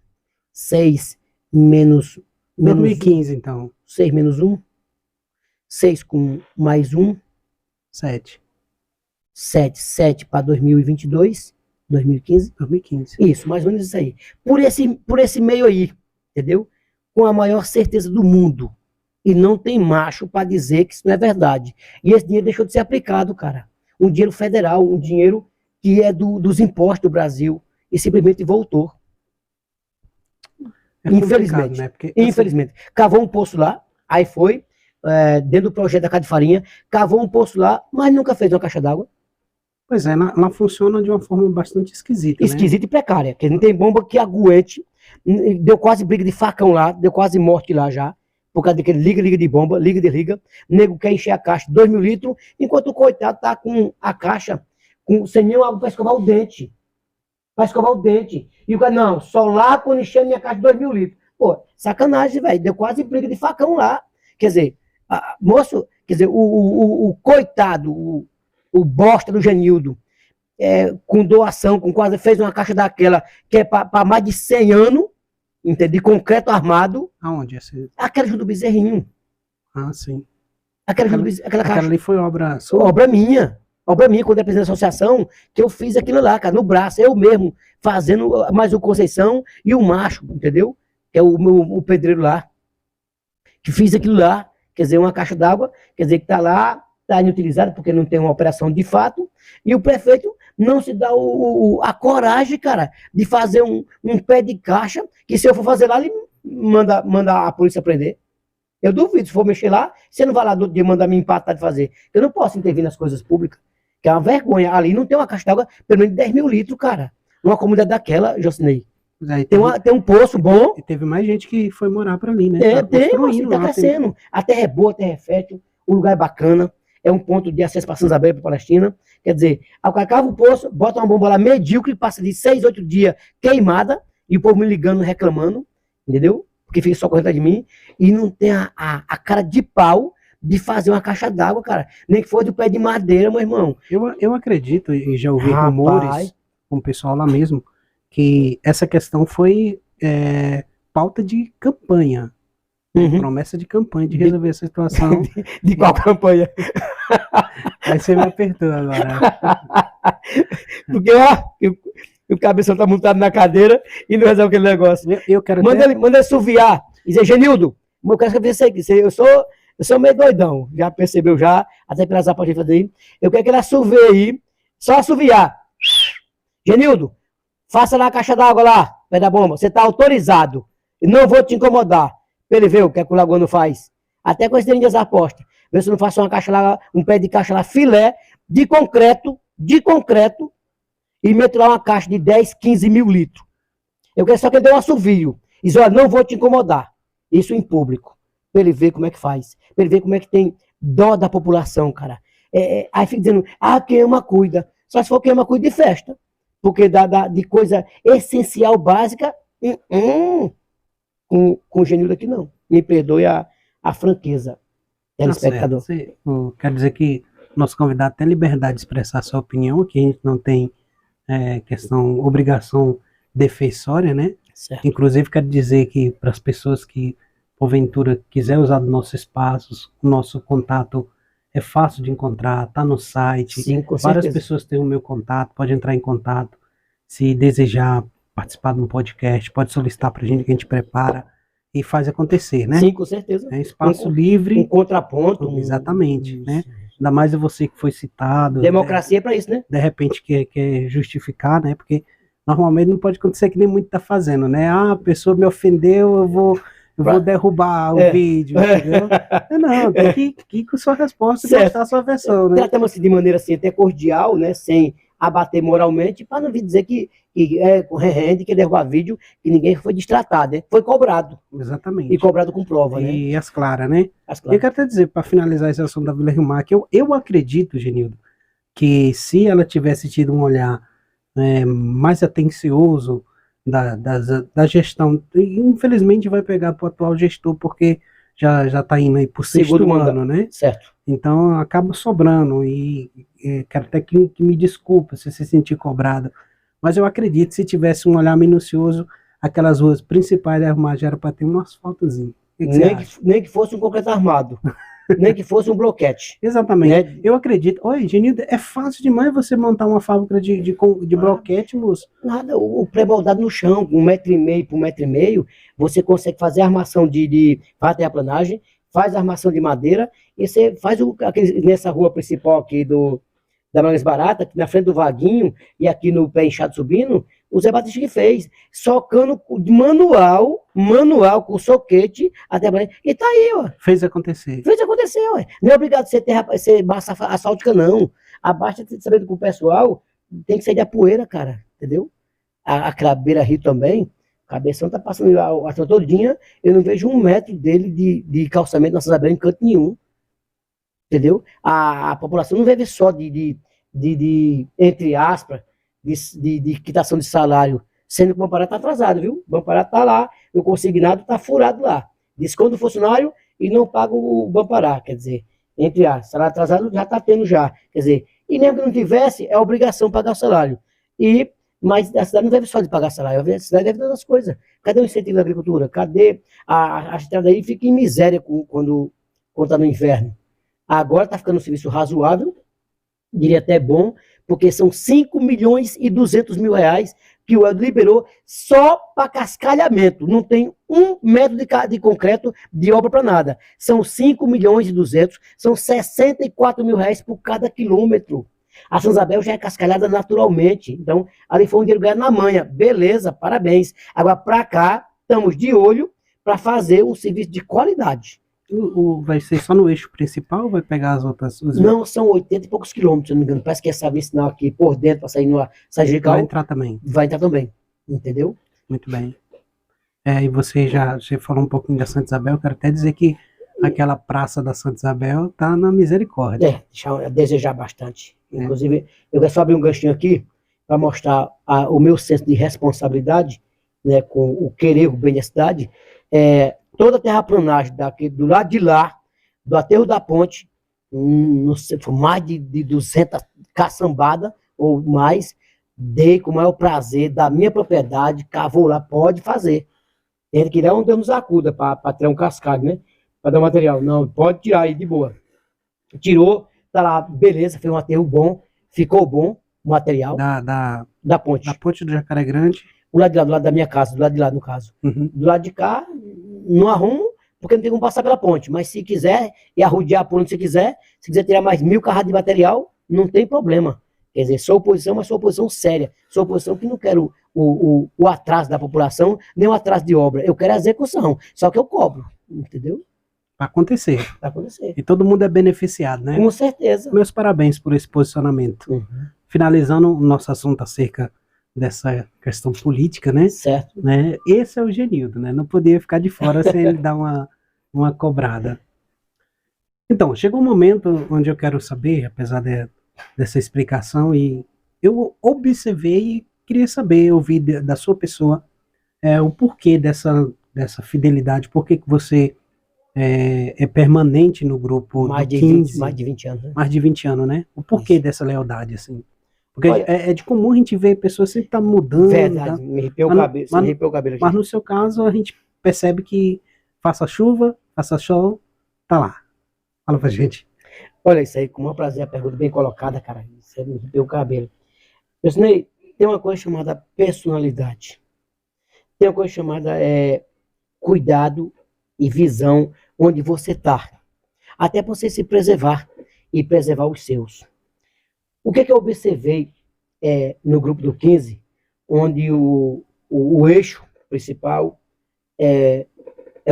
menos 2015, então. 6 menos 1. 6 com mais 1. 7. 7 para 2022. 2015. Isso, mais ou menos isso aí. Por esse meio aí, entendeu? Com a maior certeza do mundo. E não tem macho para dizer que isso não é verdade. E esse dinheiro deixou de ser aplicado, cara. Um dinheiro federal, um dinheiro que é dos impostos do Brasil. E simplesmente voltou. Infelizmente. Né? Porque, infelizmente. Cavou um poço lá, aí foi, dentro do projeto da Casa de Farinha, cavou um poço lá, mas nunca fez uma caixa d'água. Pois é, lá funciona de uma forma bastante esquisita. Esquisita, né? E precária, porque não tem bomba que aguente. Deu quase briga de facão lá, deu quase morte lá já. Por causa daquele liga de bomba, liga de liga. O nego quer encher a caixa de 2 mil litros, enquanto o coitado tá com a caixa sem nenhuma água para escovar o dente. E o cara, não, só lá quando encher a minha caixa de 2 mil litros. Pô, sacanagem, velho. Deu quase briga de facão lá. Quer dizer, moço, o coitado, o bosta do Genildo, com doação, fez uma caixa daquela que é para mais de 100 anos, entendeu? De concreto armado. Aonde? Aquela junto do Bezerrinho. Ah, sim. Aquela caixa ali foi obra sua? Obra minha, quando eu presidente da associação, que eu fiz aquilo lá, cara, no braço, eu mesmo, fazendo mais o Conceição e o Macho, entendeu? Que é o pedreiro lá, que fiz aquilo lá, quer dizer, uma caixa d'água, quer dizer, que tá lá está inutilizada porque não tem uma operação de fato, e o prefeito não se dá a coragem, cara, de fazer um pé de caixa, que se eu for fazer lá, ele manda a polícia prender. Eu duvido, se for mexer lá, você não vai lá do dia mandar me empatar de fazer. Eu não posso intervir nas coisas públicas, que é uma vergonha. Ali não tem uma caixa d'água, pelo menos 10 mil litros, cara. Numa comunidade daquela, Jocinei. Tem um poço bom. E teve mais gente que foi morar para ali, né? Tá crescendo. A terra é boa, a terra é fértil, o lugar é bacana, é um ponto de acesso para São Isabel, para Palestina. Quer dizer, o cara cava o poço, bota uma bomba lá medíocre, passa de 6, 8 dias queimada, e o povo me ligando, reclamando, entendeu? Porque fica só correndo de mim, e não tem a cara de pau de fazer uma caixa d'água, cara. Nem que for do pé de madeira, meu irmão. Eu acredito, e já ouvi rumores com o pessoal lá mesmo, que essa questão foi pauta de campanha. Promessa de campanha, de resolver essa situação. De qual campanha? Aí você me apertou agora. Porque, o cabeção tá montado na cadeira e não resolve aquele negócio. Eu quero manda ele assoviar e dizer, Genildo, eu quero saber isso aqui. Eu sou meio doidão, já percebeu já, até pelas apostas aí. Eu quero que ele assovie aí, só assoviar. Genildo, faça lá a caixa d'água lá, pé da bomba. Você tá autorizado. Não vou te incomodar. Pra ele ver o que é que o Lagoano faz. Até com esse trem das apostas. Vê se não faço uma caixa lá, um pé de caixa lá, filé, de concreto, e meto lá uma caixa de 10, 15 mil litros. Eu quero só que ele dê um assovio. E diz, olha, não vou te incomodar. Isso em público. Pra ele ver como é que faz. Pra ele ver como é que tem dó da população, cara. Aí fica dizendo, queima, cuida. Só se for queima, cuida de festa. Porque de coisa essencial, básica, com o Genildo aqui não. Me perdoe a franqueza, telespectador. Quero dizer que nosso convidado tem liberdade de expressar sua opinião, que a gente não tem obrigação defensória, né? Certo. Inclusive, quero dizer que para as pessoas que, porventura, quiser usar do nosso espaço, o nosso contato é fácil de encontrar, está no site. Sim, com Várias certeza. pessoas têm o meu contato, pode entrar em contato. Se desejar participar de um podcast, pode solicitar para a gente, que a gente prepara e faz acontecer, né? Sim, com certeza. É espaço livre. Um contraponto. Exatamente, né? Ainda mais você que foi citado. Democracia é para isso, né? De repente quer justificar, né? Porque normalmente não pode acontecer que nem muito tá fazendo, né? A pessoa me ofendeu, eu vou derrubar o vídeo, entendeu? Não, tem que ir com sua resposta e mostrar a sua versão, né? Tratamos assim de maneira assim, até cordial, né? Sem abater moralmente, para não vir dizer que rende, que derrubar vídeo, que ninguém foi destratado, né? Foi cobrado. Exatamente. E cobrado com prova, né? E as claras, né? As claras. Eu quero até dizer, para finalizar esse assunto da Vila Rio Mar, que eu acredito, Genildo, que se ela tivesse tido um olhar mais atencioso da gestão, infelizmente vai pegar para o atual gestor, porque já está indo aí por sexto ano, né? Certo. Então acaba sobrando, e quero até que me desculpe se se sentir cobrado, mas eu acredito que se tivesse um olhar minucioso, aquelas ruas principais da Rio já era para ter um asfaltozinho. Nem que fosse um concreto armado. Nem que fosse um bloquete. Exatamente. Né? Eu acredito. Oi, Genildo, é fácil demais você montar uma fábrica de bloquete, moço. Nada, o pré-moldado no chão, 1,5 metro por 1,5 metro, você consegue fazer a armação faz a terraplanagem, faz a armação de madeira, e você faz nessa rua principal aqui da Mais Barata, na frente do Vaguinho, e aqui no Pé Inchado Subindo, o Zé Batista que fez, socando manual, com soquete, até e tá aí, ó. Fez acontecer, ué. Não é obrigado a ser massa asfáltica, não. A baixa, sabendo com o pessoal, tem que sair da poeira, cara, entendeu? A Beira Rio também, o Cabeção tá passando a todinha, eu não vejo 1 metro dele de calçamento na São Isabel em canto nenhum. Entendeu? A população não vive só de entre aspas, de quitação de salário, sendo que o Bampará está atrasado, viu? O Bampará está lá, o consignado está furado lá. Desconta o funcionário e não paga o Bampará, quer dizer, entre aspas, salário atrasado já está tendo já, quer dizer, e mesmo que não tivesse, é obrigação pagar o salário. Mas a cidade não deve só de pagar salário, a cidade deve dar outras coisas. Cadê o incentivo da agricultura? Cadê a estrada aí? Fica em miséria quando está no inverno. Agora está ficando um serviço razoável, diria até bom, porque são 5 milhões e 200 mil reais que o Eldo liberou só para cascalhamento. Não tem 1 metro de concreto de obra para nada. São 5.200.000, são 64 mil reais por cada quilômetro. A Santa Isabel já é cascalhada naturalmente. Então, ali foi um dinheiro ganhado na manha. Beleza, parabéns. Agora, para cá, estamos de olho para fazer um serviço de qualidade. Vai ser só no eixo principal ou vai pegar as outras? Não, são 80 e poucos quilômetros, se eu não me engano. Parece que essa vicinal aqui por dentro, para sair no Sargento. Vai entrar também. Vai entrar também, entendeu? Muito bem. E você falou um pouquinho da Santa Isabel. Quero até dizer que aquela praça da Santa Isabel está na misericórdia. Deixa eu desejar bastante. Inclusive, eu quero só abrir um ganchinho aqui para mostrar o meu senso de responsabilidade, né, com o querer, o bem da cidade. Toda a terraplanagem daqui, do lado de lá, do aterro da ponte, não sei, mais de 200 caçambadas ou mais, dei com o maior prazer da minha propriedade, cavou lá, pode fazer. Tem que ir lá onde Deus nos acuda para tirar um cascalho, né? Para dar material. Não, pode tirar aí de boa. Tirou, tá lá, beleza, foi um aterro bom, ficou bom o material. Da ponte. Da ponte do Jacaré Grande. Do lado de lá, do lado da minha casa, do lado de lá, no caso. Uhum. Do lado de cá, não arrumo, porque não tem como passar pela ponte. Mas se quiser, e arrodear por onde você quiser, se quiser tirar mais 1.000 carradas de material, não tem problema. Quer dizer, sou oposição, mas sou oposição séria. Sou oposição que não quero o atraso da população, nem o atraso de obra. Eu quero a execução, só que eu cobro, entendeu? Para acontecer. Para acontecer. E todo mundo é beneficiado, né? Com certeza. Meus parabéns por esse posicionamento. Uhum. Finalizando o nosso assunto acerca dessa questão política, né? Certo. Né? Esse é o Genildo, né? Não podia ficar de fora sem ele dar uma cobrada. Então, chegou um momento onde eu quero saber, apesar dessa explicação, e eu observei e queria saber, ouvir da sua pessoa, o porquê dessa fidelidade, por que você é permanente no grupo mais do de 15, mais de 20 anos. Né? Mais de 20 anos, né? O porquê dessa lealdade, assim? Porque Olha, é de comum a gente ver pessoas sempre tá mudando. Verdade, me arrepiou o cabelo, me arrepiou o cabelo aqui. Mas no seu caso, a gente percebe que faça chuva, faça sol, tá lá. Fala pra gente. Olha isso aí, com o maior prazer, a pergunta bem colocada, cara. Você me arrepiou o cabelo. Eu ensinei, tem uma coisa chamada personalidade. Tem uma coisa chamada cuidado e visão onde você está. Até para você se preservar e preservar os seus. O que eu observei no grupo do 15, onde o eixo principal é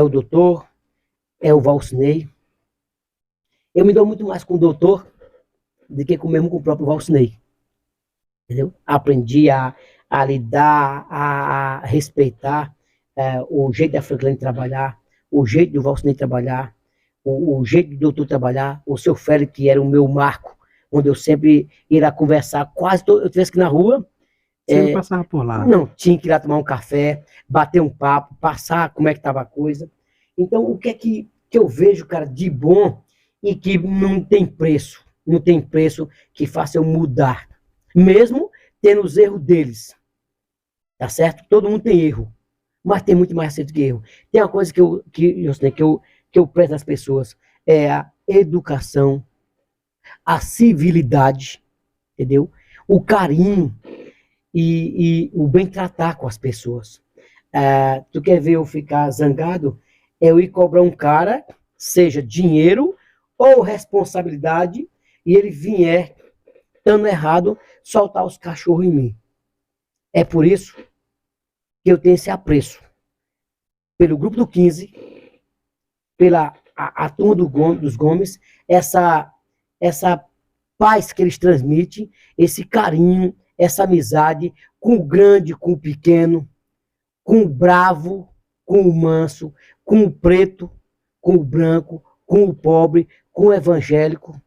o doutor, é o Valcinei. Eu me dou muito mais com o doutor do que mesmo com o próprio Valcinei. Entendeu? Aprendi a lidar, a respeitar o jeito da Franklin trabalhar, o jeito do Valcinei trabalhar, o jeito do doutor trabalhar, o seu Félix, que era o meu marco, onde eu sempre ia lá conversar, quase todo, eu tivesse que ir na rua. Você não passava por lá? Não, tinha que ir lá tomar um café, bater um papo, passar como é que estava a coisa. Então, o que é que eu vejo, cara, de bom e que não tem preço que faça eu mudar, mesmo tendo os erros deles, tá certo? Todo mundo tem erro, mas tem muito mais acerto que erro. Tem uma coisa que eu prezo às pessoas, é a educação, a civilidade, entendeu? O carinho e o bem tratar com as pessoas. Tu quer ver eu ficar zangado? Eu ir cobrar um cara, seja dinheiro ou responsabilidade, e ele vier, estando errado, soltar os cachorros em mim. É por isso que eu tenho esse apreço pelo grupo do 15, pela a turma dos Gomes, essa paz que eles transmitem, esse carinho, essa amizade com o grande, com o pequeno, com o bravo, com o manso, com o preto, com o branco, com o pobre, com o evangélico,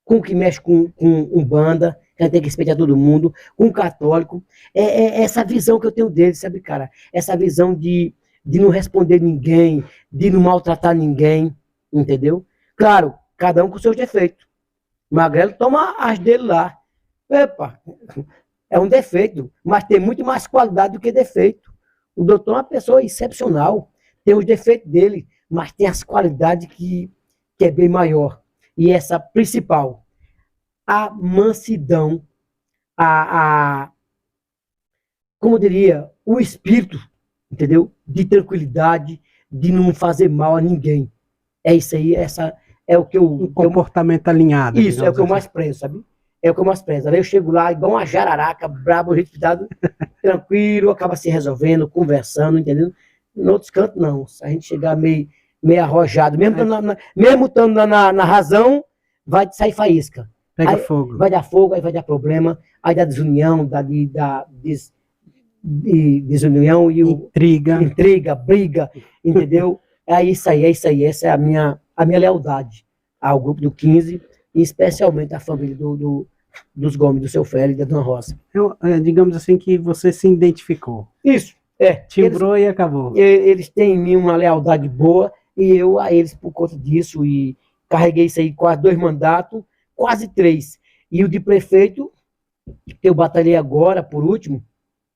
com o que mexe com Umbanda, que tem que respeitar todo mundo, com o católico. É essa visão que eu tenho deles, sabe, cara? Essa visão de não responder ninguém, de não maltratar ninguém, entendeu? Claro, cada um com seus defeitos. Magrelo toma as dele lá. Epa, é um defeito, mas tem muito mais qualidade do que defeito. O doutor é uma pessoa excepcional, tem os defeitos dele, mas tem as qualidades que é bem maior. E essa principal, a mansidão, como eu diria, o espírito, entendeu? De tranquilidade, de não fazer mal a ninguém. É isso aí, essa é o que Um comportamento alinhado. Isso, é o que eu assim. mais prezo, sabe? É o que eu mais prezo. Aí eu chego lá, igual uma jararaca, brabo, cuidado, tranquilo, acaba se resolvendo, conversando, entendeu? Em outros cantos, não. Se a gente chegar meio arrojado, mesmo estando na razão, vai sair faísca. Pega Aí fogo. vai dar fogo, aí vai dar problema, aí dá desunião, desunião e intriga, briga, entendeu? É isso aí, é isso aí. Essa é a minha lealdade ao grupo do 15, e especialmente à família dos Gomes, do seu Félix e da Dona Rosa. Digamos assim que você se identificou. Isso, timbrou e acabou. Eles têm em mim uma lealdade boa, e eu a eles por conta disso, e carreguei isso aí quase 2 mandatos, quase 3. E o de prefeito, que eu batalhei agora, por último,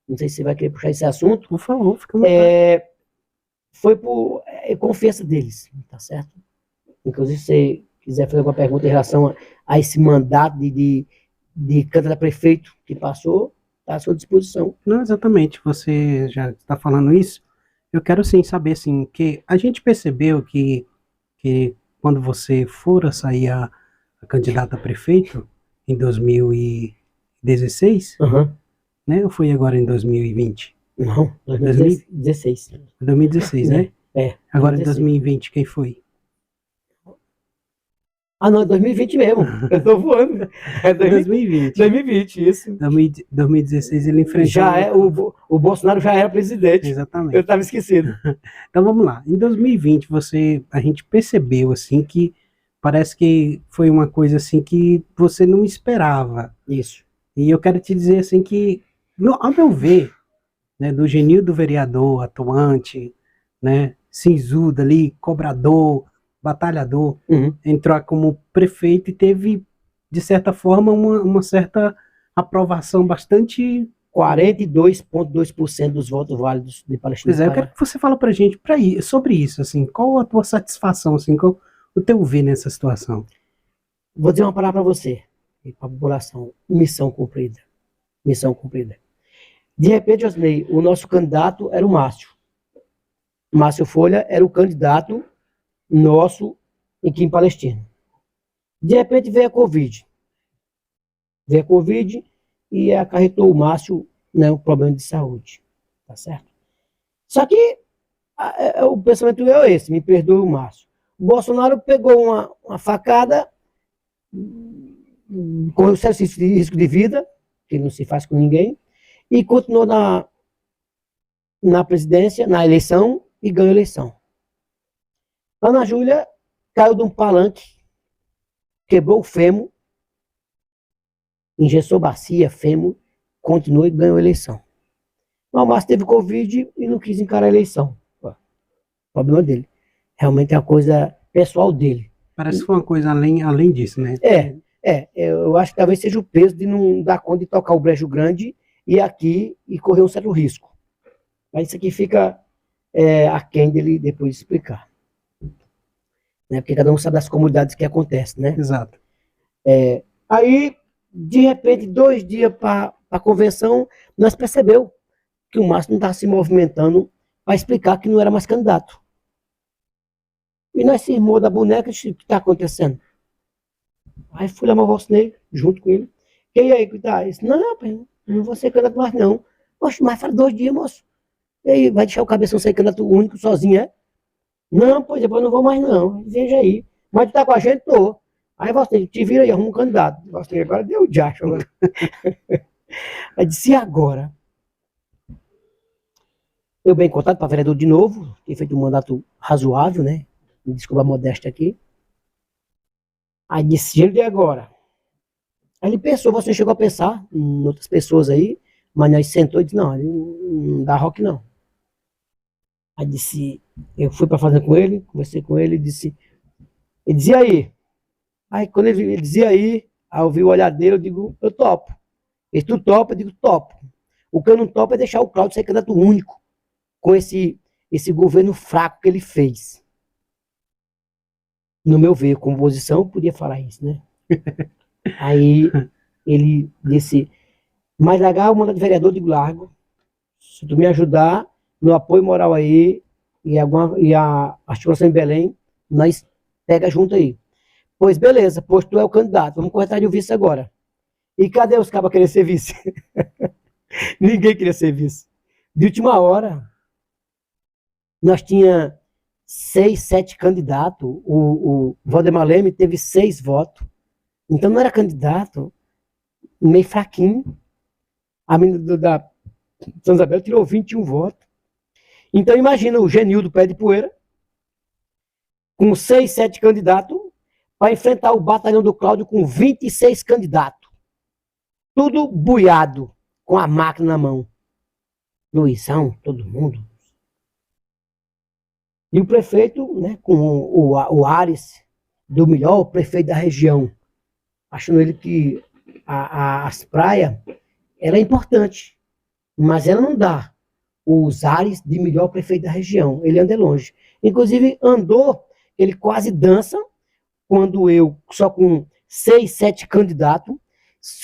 não sei se você vai querer puxar esse assunto. Por favor, fica foi por confiança deles, tá certo? Inclusive, se você quiser fazer alguma pergunta em relação a esse mandato de candidato a prefeito que passou, está à sua disposição. Não, exatamente, você já está falando isso. Eu quero sim saber assim, que a gente percebeu que quando você for sair a candidato a prefeito em 2016, né? Ou foi agora em 2020? Não, 2016. 2016, né? Agora em 2020, quem foi? Ah, não, é 2020 mesmo. Eu tô voando. É 2020. 2020, isso. 2016 ele enfrentou... O Bolsonaro já era presidente. Exatamente. Eu estava esquecido. Então vamos lá. Em 2020, a gente percebeu assim que parece que foi uma coisa assim que você não esperava. Isso. E eu quero te dizer assim que, ao meu ver, né, do Genildo vereador, atuante, né, cinzudo ali, cobrador, batalhador, entrou como prefeito e teve, de certa forma, uma certa aprovação bastante... 42,2% dos votos válidos de Palestina. Pois é, eu quero que você fale pra gente sobre isso, assim, qual a tua satisfação, assim, qual o teu ver nessa situação? Vou dizer uma palavra para você, para a população, missão cumprida. Missão cumprida. De repente, Josley, o nosso candidato era o Márcio. Márcio Folha era o candidato nosso aqui em Palestina. De repente veio a Covid. Veio a Covid e acarretou o Márcio, né, um problema de saúde. Tá certo? Só que o pensamento é esse, me perdoe o Márcio. O Bolsonaro pegou uma facada, com o certo risco de vida, que não se faz com ninguém, e continuou na presidência, na eleição, e ganhou a eleição. Ana Júlia caiu de um palanque, quebrou o fêmur, engessou bacia, fêmur, continuou e ganhou a eleição. O Márcio teve Covid e não quis encarar a eleição. O problema dele. Realmente é uma coisa pessoal dele. Parece que foi uma coisa além disso, né? Eu acho que talvez seja o peso de não dar conta de tocar o brejo grande e aqui e correr um certo risco. Mas isso aqui fica aquém dele depois explicar. Né? Porque cada um sabe das comunidades que acontece, né? Exato. Aí, de repente, 2 dias para a convenção, nós percebeu que o Márcio não estava se movimentando para explicar que não era mais candidato. E nós se irmou da boneca, o que está acontecendo? Aí fui lá no Valcinei, junto com ele. E aí, que tá? Disse, não, rapaz, não vou ser candidato mais não. Poxa, mas fala 2 dias, moço. E aí, vai deixar o cabeção ser candidato único, sozinho, é? Não, pois depois eu não vou mais não. Veja aí. Mas tu tá com a gente? Tô. Aí você te vira aí, arruma um candidato. Você agora deu o diacho agora. Aí disse, e agora? Eu bem contado para vereador de novo, tinha feito um mandato razoável, né? Me desculpa a modéstia aqui. Aí disse, gente, e agora? Aí ele pensou, você chegou a pensar em outras pessoas aí, mas nós sentou e disse, não dá rock não. Aí disse, eu fui para fazer com ele, conversei com ele, ele dizia aí. Aí quando ele dizia aí eu vi o olhar dele, eu digo, eu topo. Ele, tu topa? Eu digo, topo. O que eu não topo é deixar o Cláudio ser candidato único, com esse governo fraco que ele fez. No meu ver, como oposição, eu podia falar isso, né? Aí ele disse, mais legal, manda de vereador, digo, largo. Se tu me ajudar no apoio moral aí e a articulação em Belém, nós pega junto aí. Pois beleza, pois tu é o candidato, vamos correr atrás de um vice agora. E cadê os cabas querendo ser vice? Ninguém queria ser vice. De última hora, nós tinha 6, 7 candidatos. O Valdemar Leme teve 6 votos. Então não era candidato, meio fraquinho. A menina da São Isabel tirou 21 votos. Então imagina o Genil do Pé de Poeira, com 6, 7 candidatos, para enfrentar o batalhão do Cláudio com 26 candidatos. Tudo buiado, com a máquina na mão. Luizão, todo mundo. E o prefeito, né, com o Ares, do melhor prefeito da região, achando ele que as praias, ela é importante, mas ela não dá os ares de melhor prefeito da região. Ele anda longe. Inclusive, andou, ele quase dança, quando eu, só com 6, 7 candidatos,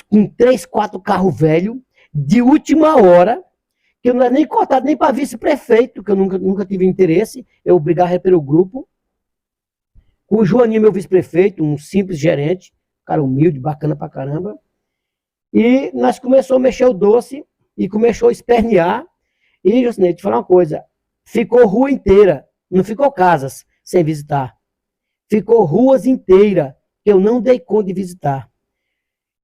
com 3, 4 carros velhos, de última hora, que eu não era nem cotado nem para vice-prefeito, que eu nunca tive interesse, eu brigava pelo grupo. Com o Joaninho, meu vice-prefeito, um simples gerente, cara humilde, bacana pra caramba. E nós começamos a mexer o doce e começou a espernear. E, Jocinei, te falar uma coisa, ficou rua inteira, não ficou casas sem visitar. Ficou ruas inteiras que eu não dei conta de visitar.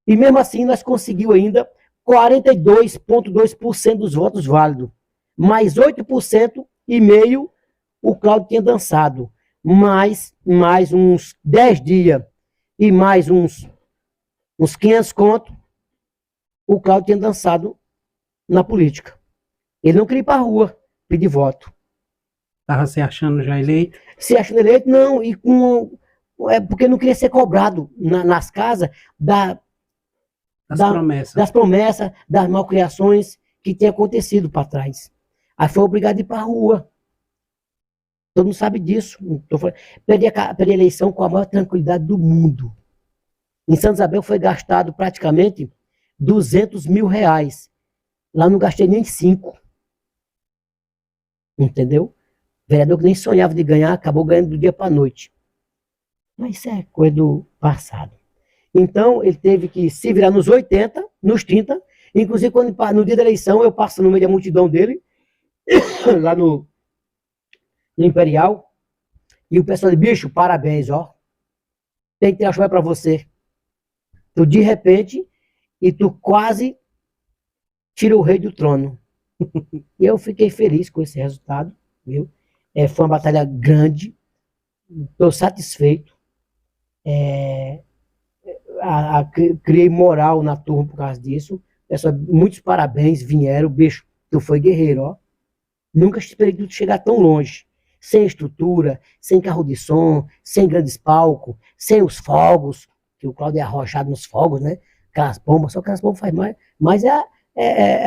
E mesmo assim nós conseguimos ainda 42,2% dos votos válidos. Mais 8% e meio o Cláudio tinha dançado. Mais uns 10 dias e mais uns 500 conto, o Cláudio tinha dançado na política. Ele não queria ir para a rua pedir voto. Estava se achando já eleito? Se achando eleito, não. E porque não queria ser cobrado nas casas das promessas, das malcriações que tinha acontecido para trás. Aí foi obrigado a ir para a rua. Todo mundo sabe disso. Perdi a eleição com a maior tranquilidade do mundo. Em Santa Isabel foi gastado praticamente 200 mil reais. Lá não gastei nem 5. Entendeu? Vereador que nem sonhava de ganhar, acabou ganhando do dia para a noite. Mas isso é coisa do passado. Então, ele teve que se virar nos 80, nos 30. Inclusive, no dia da eleição, eu passo no meio da multidão dele, lá no Imperial, e o pessoal diz, bicho, parabéns, ó. Tem que ter a chuva para você. Tu, de repente, e tu quase tira o rei do trono. E eu fiquei feliz com esse resultado, viu? Foi uma batalha grande, estou satisfeito. Criei moral na turma por causa disso. Pessoal, muitos parabéns, vieram, bicho, tu foi guerreiro, ó. Nunca esperei que tu chegar tão longe. Sem estrutura, sem carro de som, sem grandes palcos, sem os fogos, que o Cláudio é arrojado nos fogos, né? Aquelas bombas, só que as bombas faz mais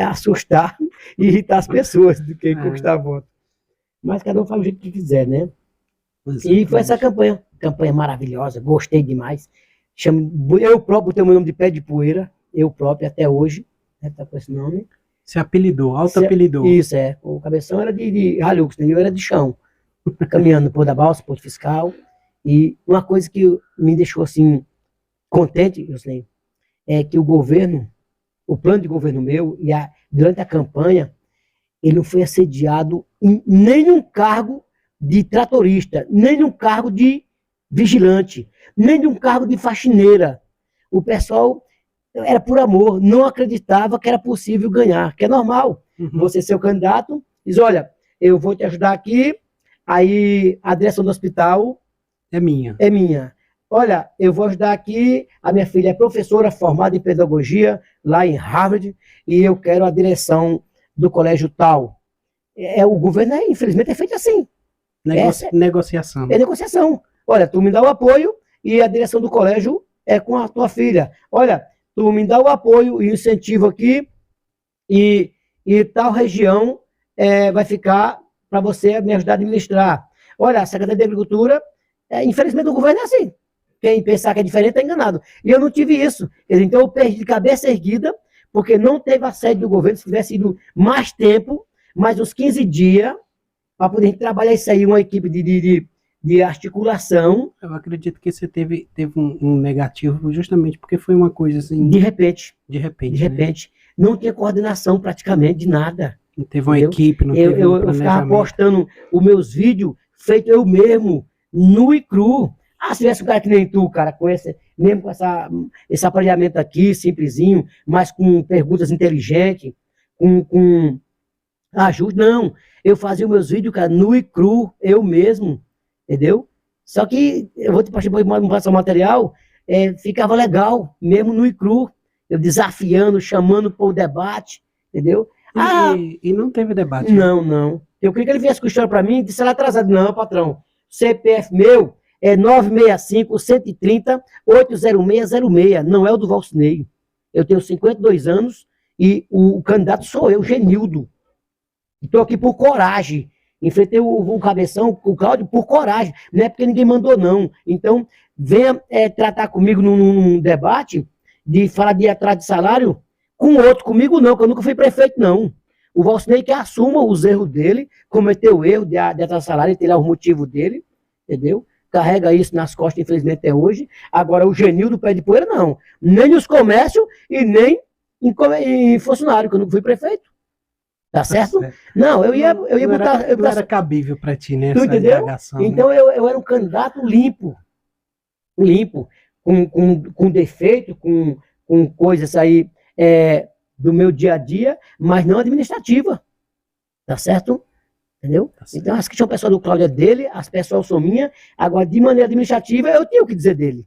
assustar e irritar as pessoas do que conquistar voto. Mas cada um faz o jeito que quiser, né? Exatamente. E foi essa campanha maravilhosa, gostei demais. Eu próprio tenho o meu nome de Pé de Poeira, eu próprio até hoje, né, tá com esse nome. Se apelidou, auto-apelidou. Isso, o cabeção era de Hilux, né? Eu era de chão, caminhando por da balsa, ponto fiscal. E uma coisa que me deixou assim contente, eu sei, é que o governo, o plano de governo meu, durante a campanha, ele não foi assediado em nenhum cargo de tratorista, nem num cargo de vigilante, nem num cargo de faxineira. O pessoal era por amor, não acreditava que era possível ganhar, que é normal. Você ser o candidato, diz, olha, eu vou te ajudar aqui, aí a direção do hospital é minha. Olha, eu vou ajudar aqui, a minha filha é professora formada em pedagogia, lá em Harvard, e eu quero a direção do colégio tal. O governo, infelizmente, é feito assim. Negociação. É negociação. Olha, tu me dá o apoio e a direção do colégio é com a tua filha. Olha, tu me dá o apoio e o incentivo aqui e tal região vai ficar para você me ajudar a administrar. Olha, a Secretaria de Agricultura, infelizmente o governo é assim. Quem pensar que é diferente está enganado. E eu não tive isso. Então eu perdi de cabeça erguida, porque não teve a sede do governo. Se tivesse ido mais tempo, mais uns 15 dias, para poder trabalhar isso aí, uma equipe de articulação. Eu acredito que você teve um negativo justamente porque foi uma coisa assim... De repente. De repente, De repente. Né? Não tinha coordenação praticamente de nada. Não teve uma equipe, não teve um planejamento. Eu ficava postando os meus vídeos feitos eu mesmo, nu e cru. Ah, se tivesse um cara que nem tu, cara, mesmo com esse aparelhamento aqui, simplesinho, mas com perguntas inteligentes, com ajuda, não. Eu fazia os meus vídeos, cara, nu e cru, eu mesmo, entendeu? Só que, eu vou te passar o material, ficava legal, mesmo nu e cru, eu desafiando, chamando para o debate, entendeu? E não teve debate. Não, não. Eu queria que ele viesse com história para mim, disse ela atrasado. Não, patrão, CPF meu é 965-130-80606, não é o do Valcinei. Eu tenho 52 anos e o candidato sou eu, Genildo. Estou aqui por coragem. Enfrentei o cabeção, o Cláudio, por coragem. Não é porque ninguém mandou, não. Então, venha tratar comigo num debate de falar de atraso de salário com outro. Comigo não, que eu nunca fui prefeito, não. O Valcinei que assuma os erros dele, cometeu o erro de atraso de salário, tem lá o motivo dele, entendeu? Carrega isso nas costas, infelizmente, até hoje. Agora, o Genildo pé de poeira, não. Nem nos comércios e nem em funcionário, que eu nunca fui prefeito. Tá certo? Não, eu ia botar... Não era cabível para ti, né? Tu entendeu? Então, né? eu era um candidato limpo. Limpo. Com defeito, com coisas aí do meu dia a dia, mas não administrativa. Tá certo? Entendeu? Tá certo. Então, as que são pessoas do Cláudio é dele, as pessoas são minhas. Agora, de maneira administrativa, eu tinha o que dizer dele.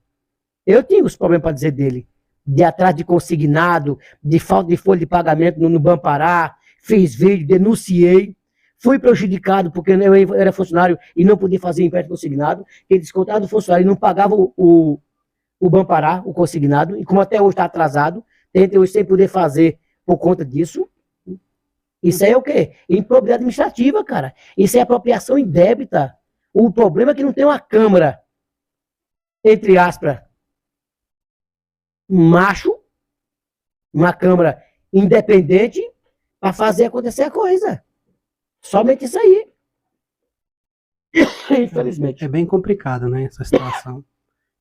Eu tinha os problemas para dizer dele. De atraso de consignado, de falta de folha de pagamento no Bampará. Fiz vídeo, denunciei, fui prejudicado porque eu era funcionário e não podia fazer empréstimo consignado, ele descontava do funcionário e não pagava o Bampará, o consignado, e como até hoje está atrasado, tem hoje sem poder fazer por conta disso. Isso aí é o quê? Improbidade administrativa, cara. Isso é apropriação indébita. O problema é que não tem uma Câmara, entre aspas, macho, uma Câmara independente, para fazer acontecer a coisa. Somente isso aí. Infelizmente. É bem complicado, né, essa situação.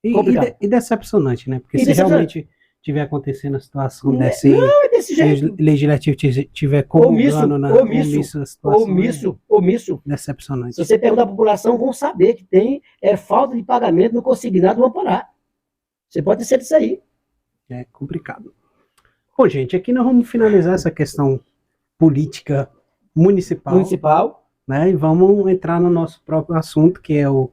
E decepcionante, né? Porque se realmente tiver acontecendo a situação desse... Não, é desse jeito. Legislativo tiver comungando na omisso. Decepcionante. Se você perguntar à população, vão saber que tem falta de pagamento no consignado, vão parar. Você pode ser disso aí. É complicado. Bom, gente, aqui nós vamos finalizar essa questão política municipal, né? E vamos entrar no nosso próprio assunto, que é o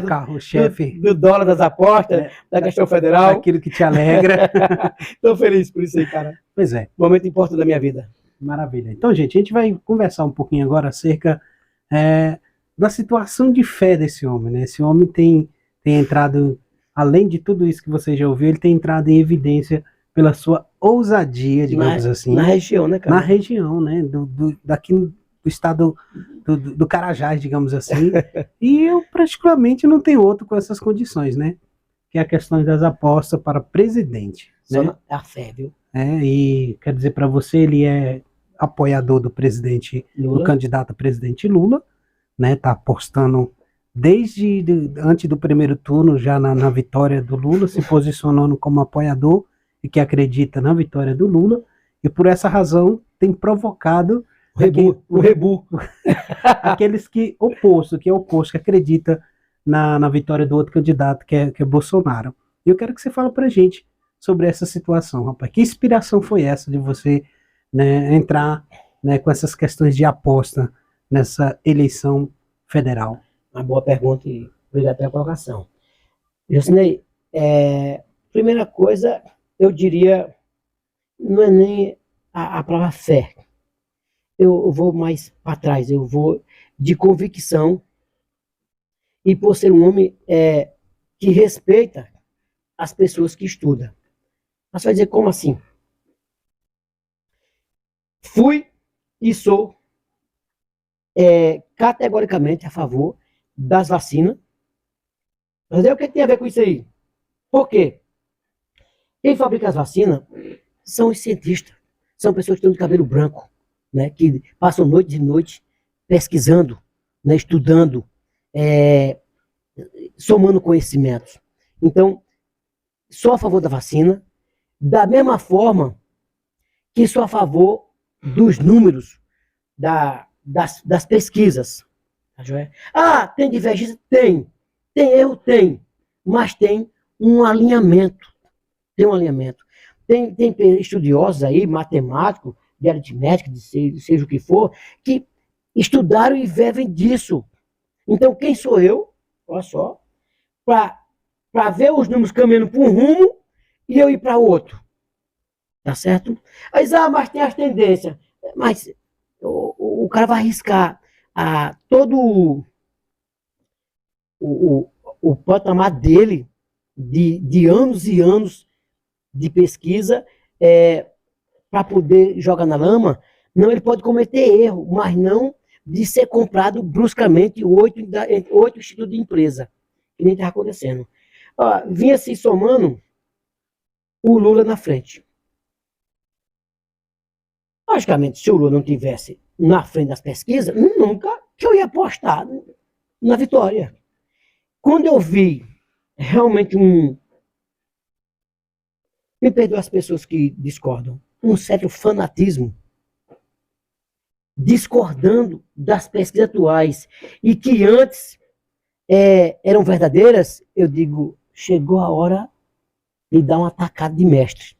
carro-chefe do dólar das apostas, da questão federal. Aquilo que te alegra. Estou feliz por isso aí, cara. Pois é. Momento importante da minha vida. Maravilha. Então, gente, a gente vai conversar um pouquinho agora acerca da situação de fé desse homem, né? Esse homem tem entrado, além de tudo isso que você já ouviu, ele tem entrado em evidência pela sua ousadia, digamos assim. Na região, né, cara? Na região, né? Daqui do estado do Carajás, digamos assim. E eu praticamente não tenho outro com essas condições, né? Que é a questão das apostas para presidente. Só né? a fé, viu? E quer dizer para você, ele é apoiador do presidente, Lula. do candidato a presidente Lula, né? Tá apostando desde antes do primeiro turno, já na vitória do Lula, se posicionando como apoiador e que acredita na vitória do Lula, e por essa razão tem provocado o rebu. aqueles que acredita na vitória do outro candidato, que é Bolsonaro. E eu quero que você fale pra gente sobre essa situação, rapaz. Que inspiração foi essa de você, né, entrar, né, com essas questões de aposta nessa eleição federal? Uma boa pergunta e obrigado pela colocação. Josinei, primeira coisa, eu diria, não é nem a palavra fé. Eu vou mais para trás, eu vou de convicção, e por ser um homem que respeita as pessoas que estudam. Mas vai dizer, como assim? Fui e sou categoricamente a favor das vacinas. Mas aí o que tem a ver com isso aí? Por quê? Quem fabrica as vacinas são os cientistas, são pessoas que estão de cabelo branco, né, que passam noite e noite pesquisando, né, estudando, somando conhecimentos. Então, sou a favor da vacina, da mesma forma que sou a favor dos números das pesquisas. Ah, tem divergência? Tem. Tem erro? Tem. Mas tem um alinhamento. Tem um alinhamento. Tem estudiosos aí, matemáticos, de aritmética, seja o que for, que estudaram e vivem disso. Então, quem sou eu, olha só, para ver os números caminhando para um rumo e eu ir para outro. Tá certo? Aí, mas tem as tendências. Mas o cara vai arriscar todo o patamar dele de anos e anos de pesquisa para poder jogar na lama. Não, ele pode cometer erro, mas não de ser comprado bruscamente 8 institutos de empresa, que nem está acontecendo. Vinha se somando o Lula na frente. Logicamente, se o Lula não tivesse na frente das pesquisas, nunca que eu ia apostar na vitória. Quando eu vi realmente me perdoe as pessoas que discordam, um certo fanatismo, discordando das pesquisas atuais, e que antes eram verdadeiras, eu digo, chegou a hora de dar uma atacada de mestre.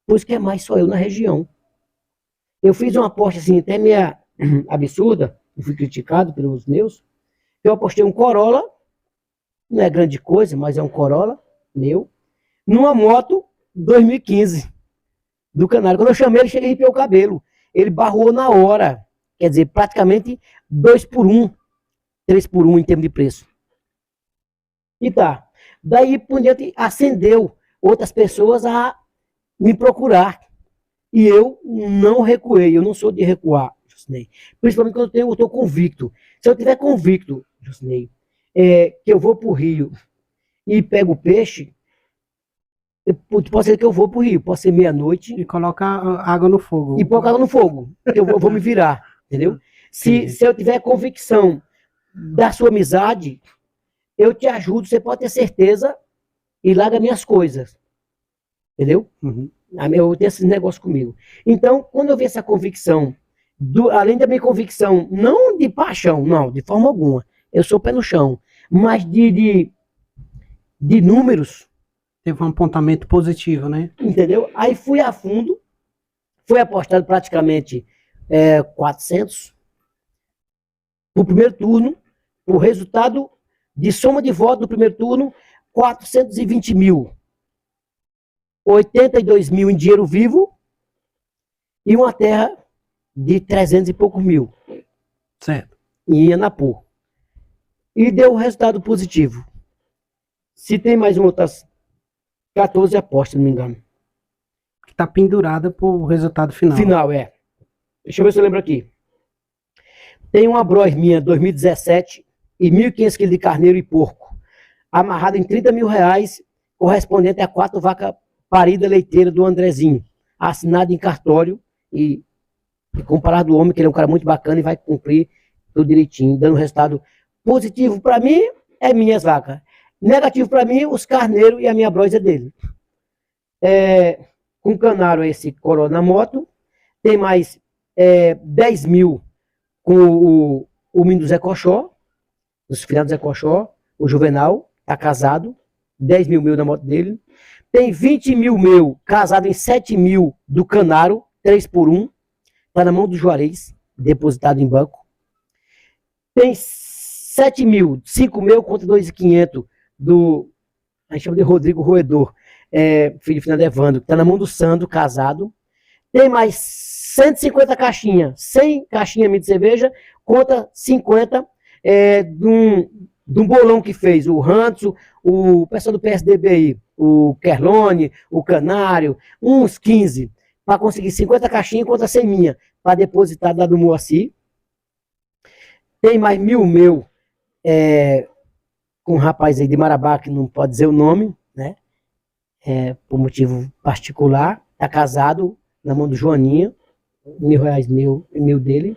Pois que é mais só eu na região. Eu fiz uma aposta assim, até meio absurda, eu fui criticado pelos meus. Eu apostei um Corolla, não é grande coisa, mas é um Corolla meu, numa moto 2015 do Canário. Quando eu chamei, ele chega e arrepiou o cabelo. Ele barrou na hora, quer dizer, praticamente 2 por 1, 3 por 1 em termos de preço. E tá. Daí por diante acendeu outras pessoas a me procurar. E eu não recuei, eu não sou de recuar, Jusnei. Principalmente quando eu estou convicto. Se eu estiver convicto, Jusnei, que eu vou para o rio e pego o peixe, pode ser que eu vou para o rio, pode ser meia-noite. E coloca água no fogo. E colocar água no fogo, eu vou me virar, entendeu? Se eu tiver convicção da sua amizade, eu te ajudo, você pode ter certeza, e larga minhas coisas. Entendeu? Uhum. Eu tenho esse negócio comigo. Então, quando eu vi essa convicção, além da minha convicção, não de paixão, não, de forma alguma, eu sou pé no chão, mas de números. Teve um apontamento positivo, né? Entendeu? Aí fui a fundo, foi apostado praticamente 400 no primeiro turno, o resultado de soma de votos do primeiro turno, 420 mil. 82 mil em dinheiro vivo e uma terra de 300 e poucos mil. Certo. Em Ianapu. E deu um resultado positivo. Se tem mais outras 14 apostas, se não me engano. Que está pendurada para o resultado final. Final, Deixa eu ver se eu lembro aqui. Tem uma Bros minha, 2017, e 1.500 quilos de carneiro e porco. Amarrada em 30 mil reais, correspondente a 4 vacas parida leiteira do Andrezinho, assinado em cartório e comparado do homem, que ele é um cara muito bacana e vai cumprir tudo direitinho, dando resultado positivo para mim, é minhas vacas. Negativo para mim, os carneiros e a minha brosa dele. Com canário esse Corolla na moto, tem mais 10 mil com o menino do Zé Coxó, os filhos do Zé Coxó, o Juvenal, tá casado, 10 mil na moto dele. Tem 20 mil meu, casado em 7 mil do Canaro, 3 por 1, tá na mão do Juarez, depositado em banco. Tem 7 mil, 5 mil contra 2.500 a gente chama de Rodrigo Roedor, filho de Fernando Evandro, que tá na mão do Sandro, casado. Tem mais 150 caixinhas, 100 caixinhas de cerveja, contra 50 de um bolão que fez o Ranço, o pessoal do PSDB aí, o Kerlone, o Canário, uns 15, para conseguir 50 caixinhas contra 100 minha, para depositar lá do Moacir. Tem mais 1.000 meu, com um rapaz aí de Marabá, que não pode dizer o nome, né? Por motivo particular. Tá casado, na mão do Joaninha, R$ 1.000 meu e mil dele.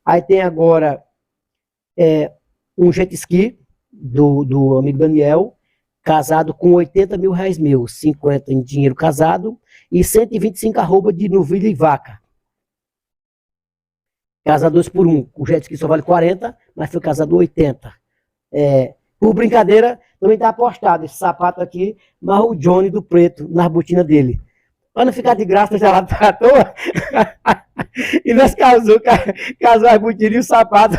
Aí tem agora um jet ski do amigo Daniel, casado com R$ 80.000 meu, 50 em dinheiro casado e 125 arroba de novilha e vaca. Casa 2 por 1. O jet ski só vale 40, mas foi casado 80. Por brincadeira, também tá apostado esse sapato aqui, mas o Johnny do preto, nas botinas dele. Para não ficar de graça já lá à toa. E nós casou as botinas e o sapato,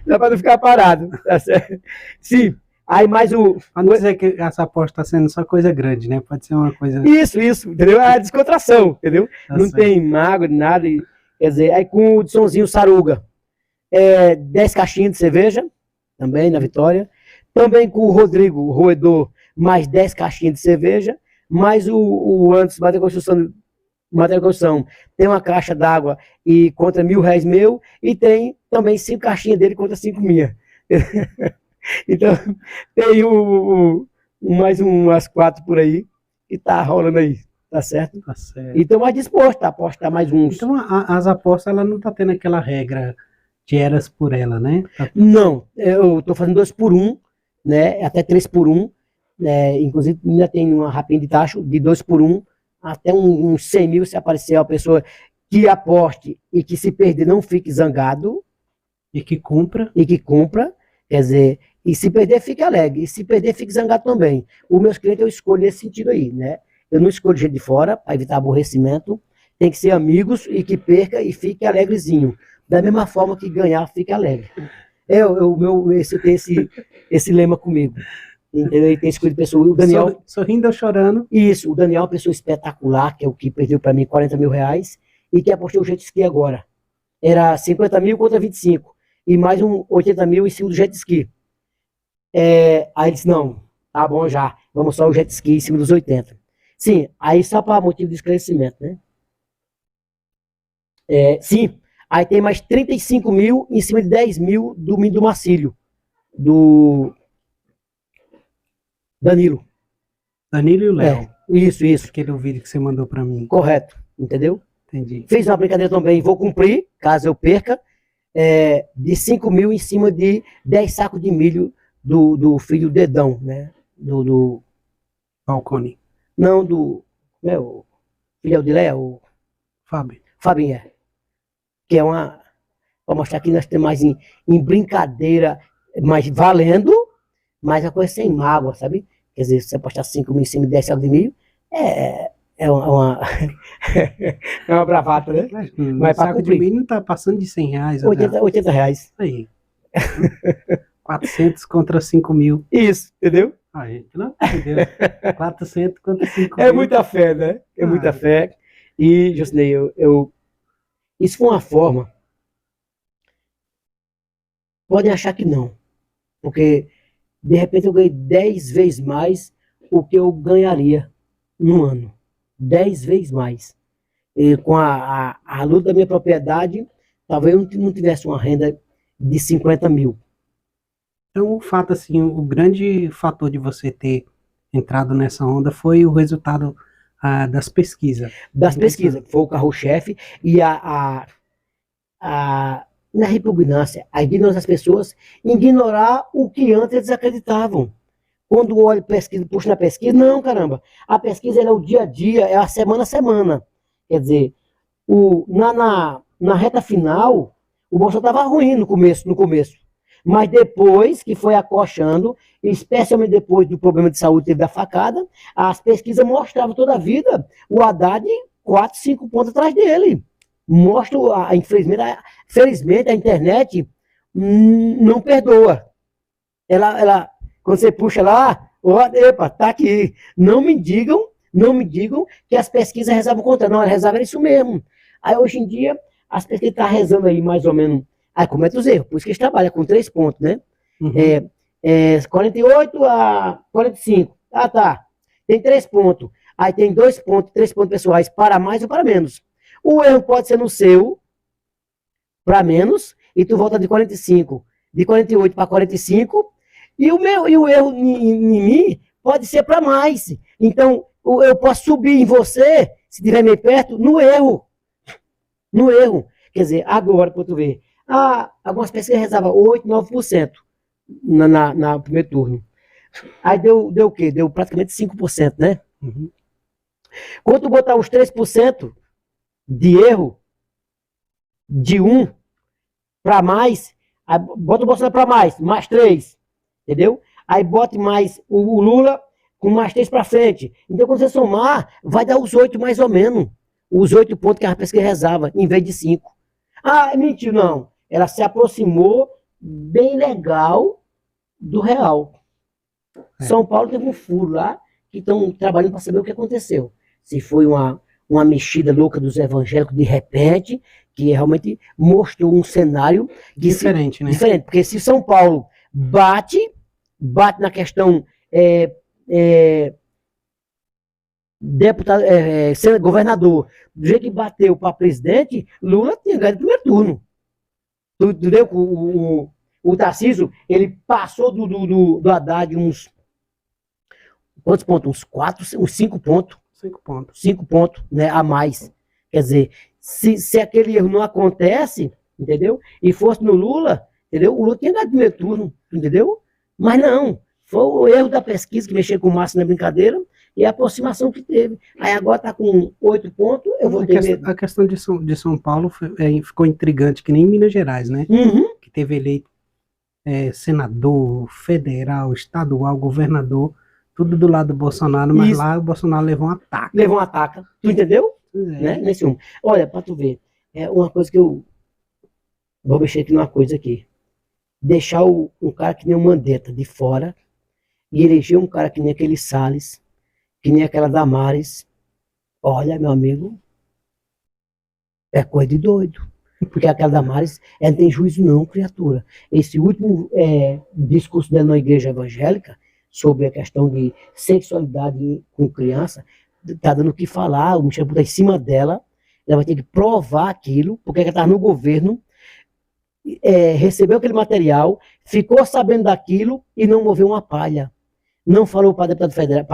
para não ficar parado. Tá certo? Sim. Aí mais o. Para não dizer que essa aposta está sendo só coisa grande, né? Pode ser uma coisa. Isso, entendeu? É a descontração, entendeu? Tá não certo. Tem mágoa, nada. Quer dizer, aí com o Sonzinho Saruga, 10 caixinhas de cerveja, também na Vitória. Também com o Rodrigo, o roedor, mais 10 caixinhas de cerveja. Mais o antes, material de construção, tem uma caixa d'água e contra R$ 1.000 meu. E tem também 5 caixinhas dele contra 5 minhas. Então, tem mais umas 4 por aí que tá rolando aí. Tá certo? Tá certo. E estou mais disposto a apostar mais uns. Então, as apostas, ela não está tendo aquela regra de eras por ela, né? Não, eu estou fazendo 2 por 1, né? Até 3 por 1. Inclusive, ainda tem uma rapinha de taxa de 2 por 1, até uns 100 mil se aparecer uma pessoa que aposte e que se perder não fique zangado. E que cumpra. Quer dizer, e se perder fique alegre. E se perder fique zangado também. Os meus clientes eu escolho nesse sentido aí, né? Eu não escolho gente de fora para evitar aborrecimento. Tem que ser amigos e que perca e fique alegrezinho. Da mesma forma que ganhar, fique alegre. Eu tenho esse lema comigo. Entendeu? E tem escolhido pessoa. O Daniel. Sorrindo ou chorando? Isso, o Daniel é uma pessoa espetacular, que é o que perdeu para mim R$ 40.000 e que apostou o jet ski agora. Era 50 mil contra 25. E mais 80 mil em cima do jet ski. Aí ele disse: não, tá bom já. Vamos só o jet ski em cima dos 80. Sim, aí só para motivo de esclarecimento, né? Sim, aí tem mais 35 mil em cima de 10 mil do Marcílio, do Danilo. Danilo e o Léo. Isso. Aquele vídeo que você mandou para mim. Correto, entendeu? Entendi. Fez uma brincadeira também, vou cumprir, caso eu perca, de 5 mil em cima de 10 sacos de milho do filho Dedão, né? Do Falcone. Não, o filho de Léo, Fabinho, que é para mostrar que nós temos mais em brincadeira, mas valendo, mas a coisa sem mágoa, sabe? Quer dizer, se você apostar 5 mil em cima de 10 sacos de milho, é uma bravata, né? Mas para saco de milho não tá passando de R$ 100. 80 reais. Aí. 400 contra 5 mil. Isso, entendeu? Aí, pelo amor de Deus. 400 contra 5 mil. É muita fé, né? Muita fé. E, Josinei, isso foi uma forma. Podem achar que não. Porque, de repente, eu ganhei 10 vezes mais o que eu ganharia no ano. 10 vezes mais. E com a luta da minha propriedade, talvez eu não tivesse uma renda de 50 mil. Então, o fato, assim, o grande fator de você ter entrado nessa onda foi o resultado das pesquisas. Das pesquisas, foi o carro-chefe e na repugnância, a ignorância das pessoas, ignorar o que antes eles acreditavam. Quando olho pesquisa, puxo na pesquisa, não, caramba, a pesquisa é o dia a dia, é a semana a semana. Quer dizer, na reta final, o Bolsonaro estava ruim no começo. Mas depois que foi acochando, especialmente depois do problema de saúde teve da facada, as pesquisas mostravam toda a vida o Haddad 4, 5 pontos atrás dele. Mostra, felizmente a internet não perdoa. Ela quando você puxa lá, epa, tá aqui. Não me digam que as pesquisas rezavam contra. Não, elas rezavam isso mesmo. Aí hoje em dia, as pesquisas estão rezando aí mais ou menos. Aí comete os erros, por isso que eles trabalham com 3 pontos, né? Uhum. 48 a 45. Tá. Tem 3 pontos. Aí tem 2 pontos, 3 pontos pessoais para mais ou para menos. O erro pode ser no seu, para menos, e tu volta de 45, de 48 para 45, e o erro em mim pode ser para mais. Então, eu posso subir em você, se tiver meio perto, no erro. No erro. Quer dizer, agora, para tu ver, algumas pesquisas rezavam 8%, 9% na primeiro turno. Aí deu o quê? Deu praticamente 5%, né? Uhum. Quando tu botar os 3% de erro, de 1 para mais, aí bota o Bolsonaro para mais 3, entendeu? Aí bote mais o Lula com mais 3 para frente. Então, quando você somar, vai dar os 8 mais ou menos. Os 8 pontos que a pesquisa rezava, em vez de 5. Ah, mentiu, não. Ela se aproximou bem legal do real. São Paulo teve um furo lá, que estão trabalhando para saber o que aconteceu. Se foi uma mexida louca dos evangélicos de repente, que realmente mostrou um cenário diferente, né? Diferente, porque se São Paulo bate na questão deputado, governador, do jeito que bateu para presidente, Lula tinha ganho no primeiro turno. Entendeu? O Tarcísio, ele passou do Haddad uns quantos pontos? Uns 5 pontos. 5 pontos. 5 pontos, né, a mais. Quer dizer, se aquele erro não acontece, entendeu? E fosse no Lula, entendeu? O Lula tinha ganho no primeiro turno, entendeu? Mas não. Foi o erro da pesquisa que mexeu com o Márcio na brincadeira e a aproximação que teve. Aí agora está com 8 pontos, eu vou ter a questão de São Paulo ficou intrigante, que nem em Minas Gerais, né? Uhum. Que teve eleito senador, federal, estadual, governador, tudo do lado do Bolsonaro, mas lá o Bolsonaro levou um ataque. Levou um ataque, tu entendeu? Né? Nesse um. Olha, para tu ver, uma coisa que eu vou mexer aqui numa coisa aqui. Deixar um cara que nem o Mandetta de fora e eleger um cara que nem aquele Salles, que nem aquela Damares. Olha, meu amigo, é coisa de doido. Porque aquela Damares, ela não tem juízo não, criatura. Esse último discurso dela na igreja evangélica, sobre a questão de sexualidade com criança, tá dando o que falar, o Michel está em cima dela, ela vai ter que provar aquilo, porque ela está no governo, recebeu aquele material, ficou sabendo daquilo e não moveu uma palha. Não falou para deputado federal,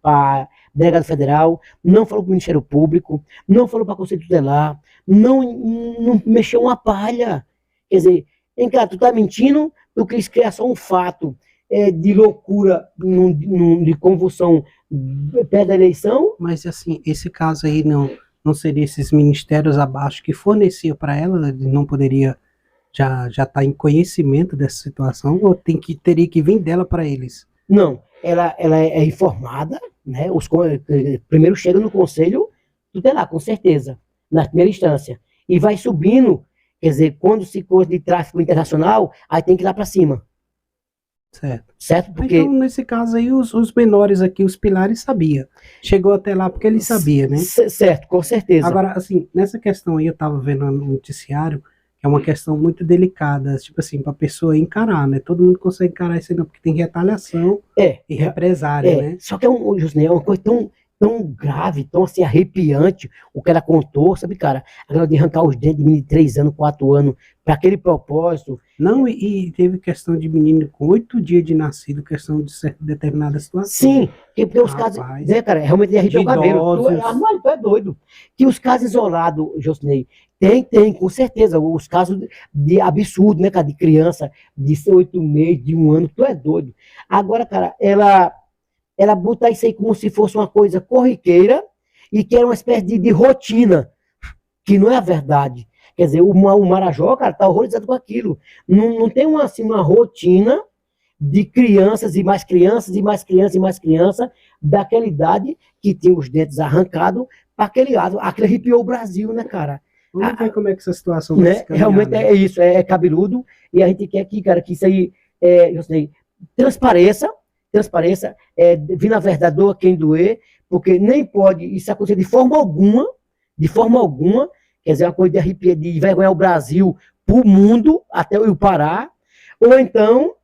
para delegado federal, não falou para o Ministério Público, não falou para o Conselho Tutelar, não mexeu uma palha. Quer dizer, cara, tu tá mentindo, tu quis criar só um fato de loucura, de convulsão perto da eleição. Mas assim, esse caso aí não seria esses ministérios abaixo que forneciam para ela, não poderia já tá em conhecimento dessa situação, ou teria que vir dela para eles? Não, ela é informada, né? Primeiro chega no Conselho Tutelar, com certeza, na primeira instância, e vai subindo, quer dizer, quando se coisa de tráfico internacional, aí tem que ir lá para cima. Certo? Porque... Então, nesse caso aí, os menores aqui, os pilares, sabia. Chegou até lá porque ele sabia, né? Certo, com certeza. Agora, assim, nessa questão aí, eu estava vendo no noticiário, que é uma questão muito delicada, tipo assim, para a pessoa encarar, né? Todo mundo consegue encarar isso aí, não, porque tem retaliação e represária, né? Só que José, é uma coisa tão grave, tão assim, arrepiante, o que ela contou, sabe, cara? Aquela de arrancar os dentes de menino de 3 anos, 4 anos, para aquele propósito. Não, e teve questão de menino com 8 dias de nascido, questão de certa determinada situação. Sim, porque os casos, né, cara, realmente arrepiou o cabelo. Tu é doido. Que os casos isolados, Josnei, tem, com certeza, os casos de absurdo, né, cara, de criança de 8 meses, de 1 ano, tu é doido. Agora, cara, ela botar isso aí como se fosse uma coisa corriqueira e que era uma espécie de rotina, que não é a verdade. Quer dizer, o Marajó, cara, tá horrorizado com aquilo. Não tem uma rotina de crianças e mais crianças e mais crianças e mais crianças daquela idade que tinha os dentes arrancados para aquele lado. Aquilo arrepiou o Brasil, né, cara? Vamos ver como é que essa situação vai se caminhar, realmente né? é isso, é cabeludo, e a gente quer que, cara, que isso aí, eu sei, transpareça, vir na verdade, doa quem doer, porque nem pode isso acontecer de forma alguma, quer dizer, uma coisa de arrepiar, de envergonhar o Brasil pro mundo, até o Pará, ou então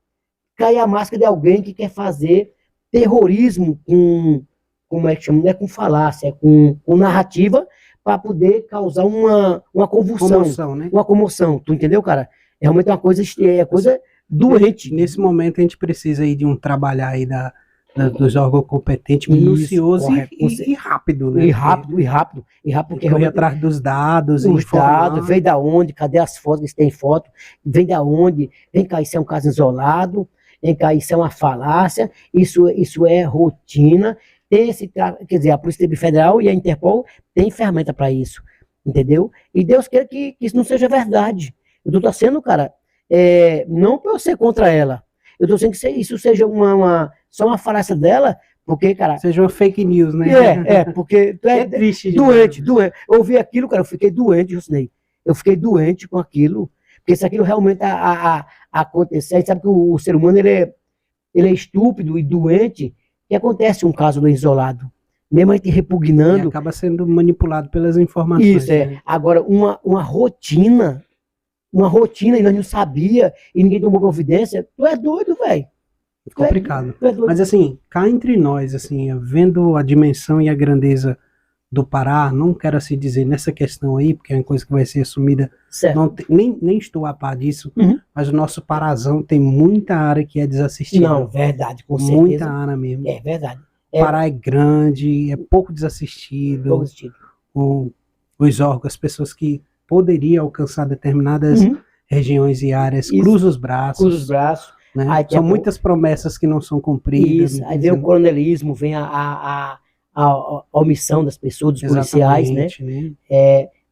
cair a máscara de alguém que quer fazer terrorismo com, como é que chama, não é com falácia, é com narrativa, para poder causar uma convulsão, né? Uma comoção, tu entendeu, cara? É realmente uma coisa doente. Nesse momento a gente precisa aí de um trabalhar aí dos órgãos competentes, Isso, minucioso correto. e rápido, né? E rápido, porque Correr realmente atrás dos dados, os informar. dados, vem da onde, cadê as fotos, se tem foto, vem da onde, vem cá, isso é um caso isolado, vem cá, isso é uma falácia, isso é rotina, quer dizer, a Polícia Federal e a Interpol tem ferramenta para isso, entendeu? E Deus quer que isso não seja verdade. Eu estou torcendo, cara, não para eu ser contra ela, eu estou dizendo que isso seja só uma falácia dela, porque, cara... Seja uma fake news, né? Porque tu é triste. doente. Eu ouvi aquilo, cara, eu fiquei doente, Jusnei. Eu fiquei doente com aquilo, porque se aquilo realmente acontecer, sabe que o ser humano, ele é estúpido e doente, e acontece um caso do isolado. Mesmo a gente repugnando... E acaba sendo manipulado pelas informações. Isso, né? Agora, uma rotina, e nós não sabia, e ninguém tomou providência, tu é doido, velho. Complicado. Mas assim, cá entre nós, assim, vendo a dimensão e a grandeza do Pará, não quero assim dizer nessa questão aí, porque é uma coisa que vai ser assumida, nem estou a par disso, mas o nosso Parazão tem muita área que é desassistida. Não, verdade, com certeza. Muita área mesmo. É verdade. O Pará é grande, é pouco desassistido. Os órgãos, as pessoas que poderiam alcançar determinadas regiões e áreas, cruzam os braços. Né? São muitas promessas que não são cumpridas. Isso, aí vem o coronelismo, vem a omissão das pessoas, dos policiais, né?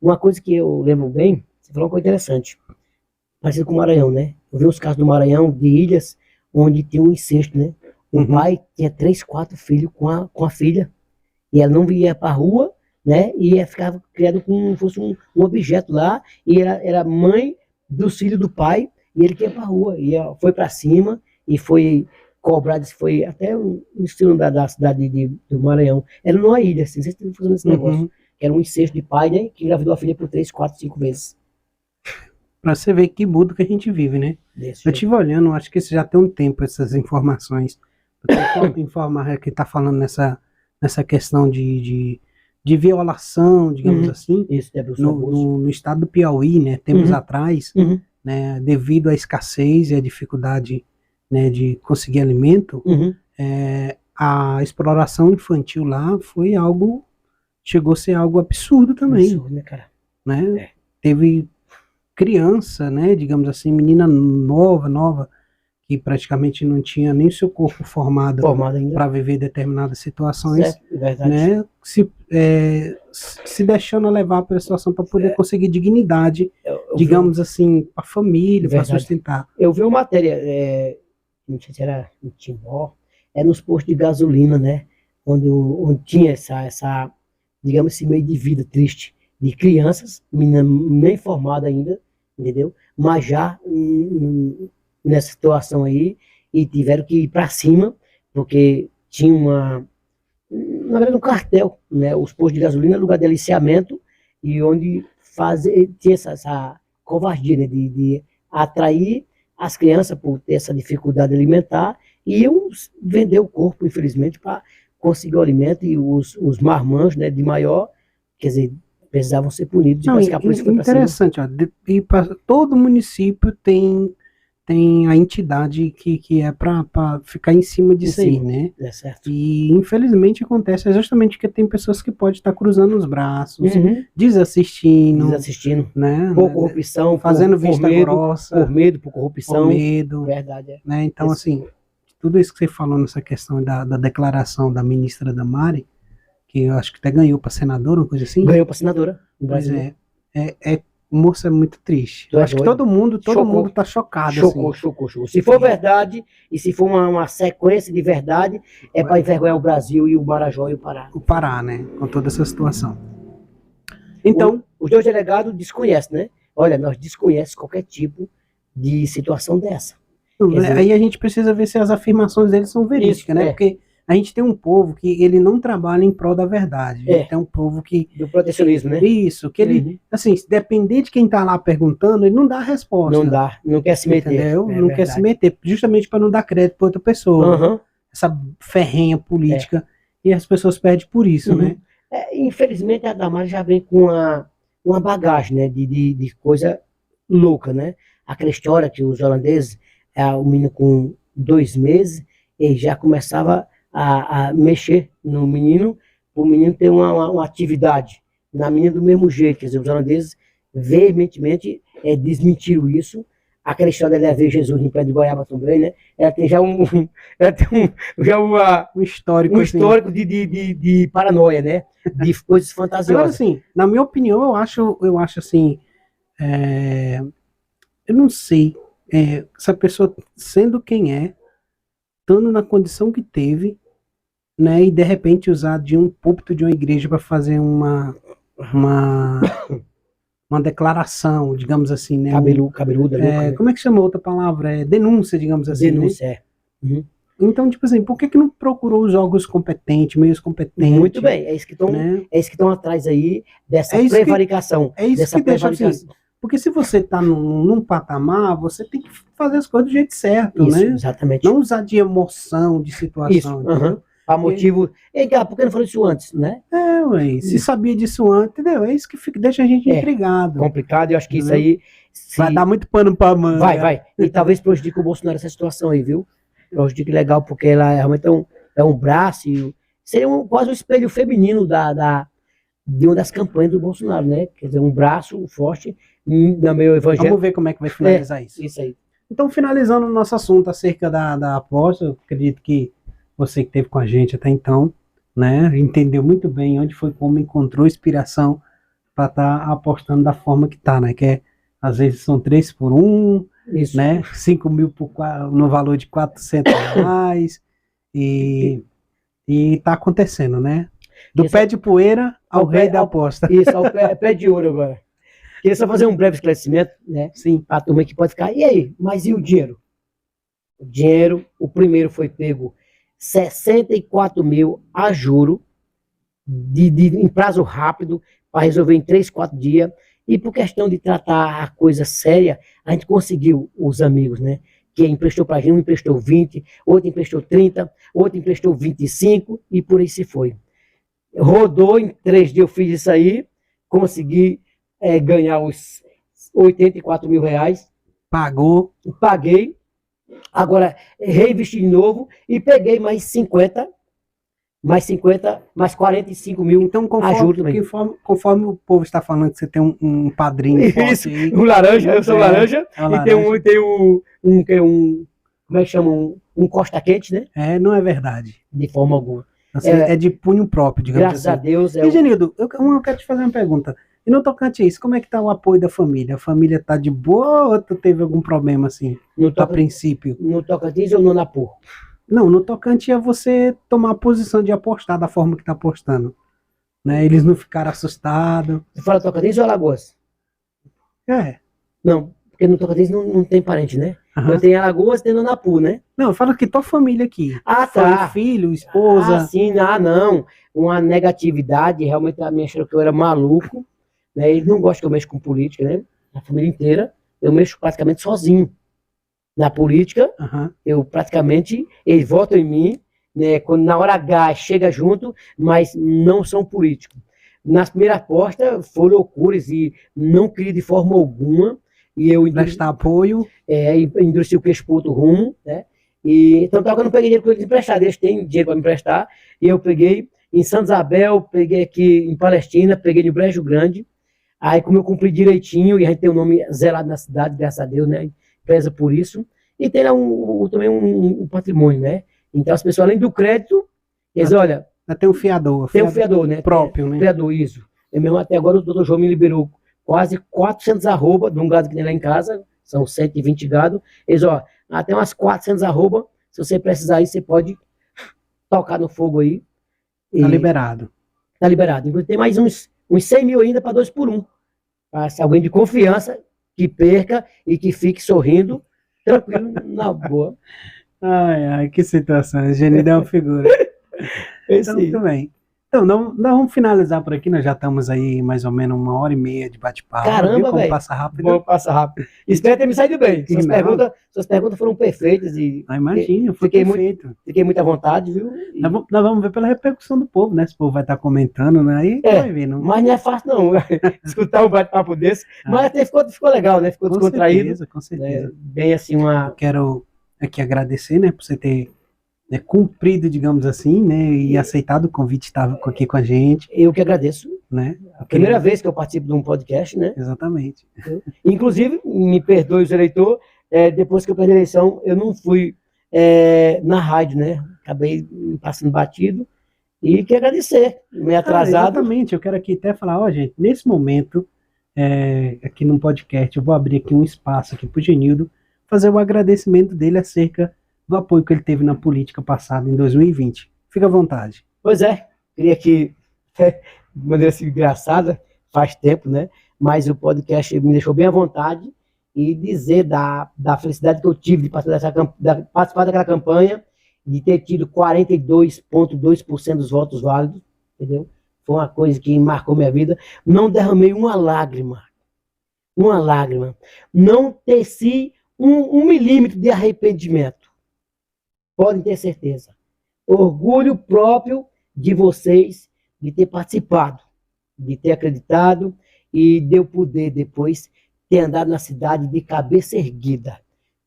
Uma coisa que eu lembro bem, você falou uma coisa interessante, parecido com o Maranhão, né? Eu vi uns casos do Maranhão, de ilhas, onde tem um incesto, né? O pai tinha 3, 4 filhos com a filha, e ela não ia pra rua, né? E ela ficava criada como se fosse um objeto lá, e era mãe dos filhos do pai, e ele que ia pra rua, foi pra cima, e foi cobrado, foi até um estilo da cidade do Maranhão. Era numa ilha, assim, vocês estão fazendo esse negócio. Era um incesto de pai, né, que engravidou a filha por 3, 4, 5 vezes. Pra você ver que mundo que a gente vive, né? Eu estive olhando, acho que isso já tem um tempo, essas informações. Eu tenho que informar que tá falando nessa questão de violação, digamos assim, isso, no estado do Piauí, né, tempos atrás, né, devido à escassez e à dificuldade, né, de conseguir alimento, a exploração infantil lá chegou a ser algo absurdo também. Absurdo, né, cara? Né? Teve criança, né, digamos assim, menina nova, que praticamente não tinha nem seu corpo formado para viver determinadas situações, né, se deixando levar pela situação para poder conseguir dignidade, digamos assim, para a família, para sustentar. Eu vi uma matéria, não sei se era em Timor, nos postos de gasolina, né, onde tinha essa, digamos, esse meio de vida triste de crianças, menina nem formada ainda, entendeu? Mas já nessa situação aí, e tiveram que ir para cima, porque tinha na verdade, um cartel, né? Os postos de gasolina, lugar de aliciamento, e onde tinha essa covardia, né? De atrair as crianças por ter essa dificuldade alimentar, e iam vender o corpo, infelizmente, para conseguir o alimento, e os marmanjos, né, de maior, quer dizer, precisavam ser punidos. Não, interessante, ó, e para todo município tem a entidade que é para ficar em cima disso aí, né? É certo. E infelizmente acontece justamente que tem pessoas que podem estar cruzando os braços, desassistindo, né? Por corrupção, fazendo vista grossa, por medo, por corrupção. Por medo. Verdade, né? Então, assim, tudo isso que você falou nessa questão da declaração da ministra Damares, que eu acho que até ganhou para senadora, uma coisa assim. Ganhou para senadora. Pois moça, é muito triste. Eu acho que todo mundo tá chocado. Chocou. Se for verdade, e se for uma sequência de verdade, é para envergonhar o Brasil e o Marajó e o Pará. O Pará, né? Com toda essa situação. Então, os dois delegados desconhecem, né? Olha, nós desconhecemos qualquer tipo de situação dessa. Aí a gente precisa ver se as afirmações deles são verídicas, né? Porque a gente tem um povo que ele não trabalha em prol da verdade. A gente tem um povo que... Do protecionismo, né? Isso, que ele, assim, se depender de quem tá lá perguntando, ele não dá a resposta. Não dá, não quer se meter. Entendeu? Não quer se meter, justamente para não dar crédito para outra pessoa. Essa ferrenha política. E as pessoas perdem por isso, né? Infelizmente, a Damares já vem com uma bagagem, né? De coisa louca, né? Aquela história que os holandeses, o menino com 2 meses, ele já começava a mexer no menino, o menino ter uma atividade. Na menina do mesmo jeito, quer dizer, os holandeses veementemente desmentiram isso. Aquela história dela ver Jesus em pé de goiaba também, né? Ela tem já um histórico, histórico de paranoia, né? De coisas fantasiosas. Agora, assim, na minha opinião, eu acho assim, eu não sei, essa pessoa sendo quem é, estando na condição que teve, né, e de repente usar de um púlpito de uma igreja para fazer uma declaração, digamos assim, né? Cabeluda, né? Como é que chama outra palavra? Denúncia, digamos assim. Denúncia, né? Então, tipo assim, por que não procurou os órgãos competentes, meios competentes? Muito bem, é isso que estão atrás aí dessa prevaricação. É isso que deixa assim, porque se você está num patamar, você tem que fazer as coisas do jeito certo, isso, né? Exatamente. Não usar de emoção, de situação, entendeu? A motivo. Por que não falou isso antes, né? Ué, se sabia disso antes, entendeu? É isso que deixa a gente intrigado. Complicado, eu acho que isso aí. Vai dar muito pano pra manga. Vai. E talvez prejudique o Bolsonaro essa situação aí, viu? Prejudique legal, porque ela realmente é um braço, seria quase um espelho feminino de uma das campanhas do Bolsonaro, né? Quer dizer, um braço forte no meio evangélico. Vamos ver como é que vai finalizar isso. Isso aí. Então, finalizando o nosso assunto acerca da aposta, eu acredito que você que esteve com a gente até então, né, entendeu muito bem onde foi como encontrou inspiração para estar apostando da forma que está, né, que às vezes são 3 por 1, isso. Né, 5 mil no valor de R$400 e está acontecendo, né, do pé de poeira ao rei da aposta. Isso, ao pé de ouro agora. Queria só fazer um breve esclarecimento, né, para a turma que pode ficar, e aí, mas e o dinheiro? O dinheiro, o primeiro foi pego 64 mil a juro, em prazo rápido, para resolver em 3, 4 dias. E por questão de tratar a coisa séria, a gente conseguiu os amigos, né? Que emprestou para a gente, um emprestou 20, outro emprestou 30, outro emprestou 25 e por aí se foi. Rodou, em 3 dias eu fiz isso aí, consegui ganhar os 84 mil reais. Paguei. Agora, reinvesti de novo e peguei mais 45 mil. Então, conforme o povo está falando que você tem um padrinho forte aí. Um laranja, eu sou laranja. E tem como é que chama? Um costa-quente, né? Não é verdade. De forma alguma. Assim, é de punho próprio, digamos graças assim. Graças a Deus. E, Genildo, eu quero te fazer uma pergunta. E no tocante a isso, como é que tá o apoio da família? A família tá de boa ou tu teve algum problema assim, a princípio? No Tocantins ou no Napu? Não, no tocante é você tomar a posição de apostar da forma que tá apostando. Né? Eles não ficaram assustados. Você fala Tocantins ou Alagoas? Não, porque no Tocantins não tem parente, né? Eu tenho Alagoas e tenho no Napu, né? Não, eu falo que tua família aqui. Tá. Filho, esposa. Sim, não. Uma negatividade, realmente a minha achou que eu era maluco. Né? Eles não gostam que eu mexo com política, né? A família inteira. Eu mexo praticamente sozinho. Na política, eu praticamente, eles votam em mim, né? Quando na hora H chega junto, mas não são políticos. Nas primeiras apostas foram loucuras e não queria de forma alguma. E eu prestar apoio. Endureci o queixo para outro rumo, né? E então eu não peguei dinheiro para eles emprestar, eles têm dinheiro para me emprestar. E eu peguei em Santa Isabel, peguei aqui em Palestina, peguei no Brejo Grande. Aí, como eu cumpri direitinho, e a gente tem o nome zelado na cidade, graças a Deus, né? Preza por isso. E tem lá também um patrimônio, né? Então as pessoas, além do crédito, eles, olha... Tem um fiador. Tem um fiador, né? Próprio, né? Fiador, isso. Eu mesmo até agora o doutor João me liberou quase 400 arroba de um gado que tem lá em casa, são 120 gado. Eles, até umas 400 arroba, se você precisar aí, você pode tocar no fogo aí. Tá liberado. Tá liberado. Inclusive tem mais uns 100 mil ainda para 2 por 1. Se alguém de confiança que perca e que fique sorrindo, tranquilo, na boa. Ai, que situação. O Genildo é uma figura. Então, muito bem. Então, nós vamos finalizar por aqui. Nós já estamos aí mais ou menos 1h30 de bate-papo. Caramba, velho. Passa rápido. Vamos passar rápido. Espero ter me saído bem. Suas perguntas foram perfeitas. Imagina, foi perfeito. Fiquei muito à vontade, viu? Nós vamos ver pela repercussão do povo, né? Se o povo vai estar comentando, né? Aí vai ver, não. Mas não é fácil, não. Escutar um bate-papo desse. Mas até ficou legal, né? Ficou descontraído. Com certeza. Bem assim, Eu quero aqui agradecer, né? Por você ter cumprido, digamos assim, né? E aceitado o convite, estava aqui com a gente, Eu que agradeço. né? A primeira vez que eu participo de um podcast, né? Exatamente. Inclusive, me perdoe o eleitor, depois que eu perdi a eleição, eu não fui na rádio, né? Acabei passando batido e quero agradecer, meio atrasado. Exatamente, eu quero aqui até falar, ó, gente, nesse momento, aqui no podcast, eu vou abrir aqui um espaço aqui para o Genildo, fazer o agradecimento dele acerca do apoio que ele teve na política passada em 2020. Fica à vontade. Pois é, queria que, de maneira assim, engraçada, faz tempo, né? Mas o podcast me deixou bem à vontade e dizer da felicidade que eu tive de participar daquela campanha, de ter tido 42,2% dos votos válidos, entendeu? Foi uma coisa que marcou minha vida. Não derramei uma lágrima. Não teci um milímetro de arrependimento. Podem ter certeza. Orgulho próprio de vocês de ter participado, de ter acreditado e de eu poder depois ter andado na cidade de cabeça erguida.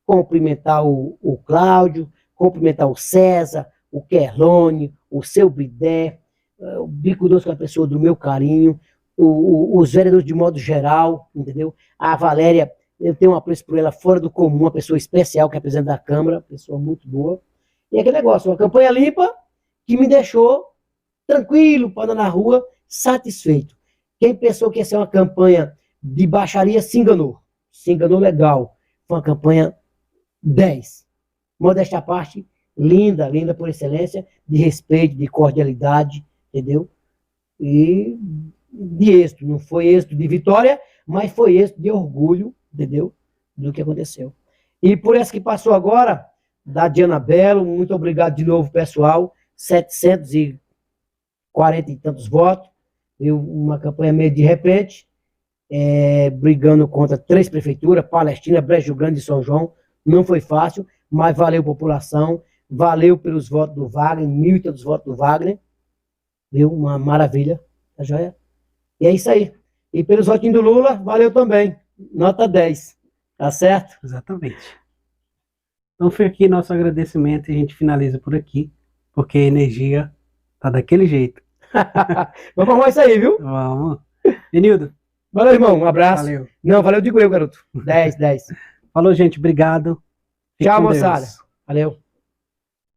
Cumprimentar o Cláudio, cumprimentar o César, o Kerlone, o seu Bidé, o Bico Doce, que é uma pessoa do meu carinho, os vereadores de modo geral, entendeu? A Valéria, eu tenho um apreço por ela fora do comum, uma pessoa especial que é presidente da Câmara, pessoa muito boa. E aquele negócio, uma campanha limpa que me deixou tranquilo para andar na rua, satisfeito. Quem pensou que ia ser uma campanha de baixaria se enganou. Se enganou legal. Foi uma campanha 10. Modéstia à parte, linda por excelência, de respeito, de cordialidade, entendeu? E de êxito. Não foi êxito de vitória, mas foi êxito de orgulho, entendeu? Do que aconteceu. E por essa que passou agora, da Diana Belo, muito obrigado de novo, pessoal. 740 e tantos votos. Uma campanha meio de repente, brigando contra 3 prefeituras, Palestina, Brejo Grande e São João. Não foi fácil, mas valeu população, valeu pelos votos do Wagner, 1.000 e tantos votos do Wagner. Viu? Uma maravilha, tá joia? E é isso aí. E pelos votinhos do Lula, valeu também. Nota 10. Tá certo? Exatamente. Então foi aqui nosso agradecimento e a gente finaliza por aqui, porque a energia tá daquele jeito. Vamos arrumar isso aí, viu? Vamos. Genildo. Valeu, irmão. Um abraço. Valeu. Não, valeu, digo eu, garoto. 10. Falou, gente. Obrigado. Fique Tchau, com Deus. moçada. Valeu.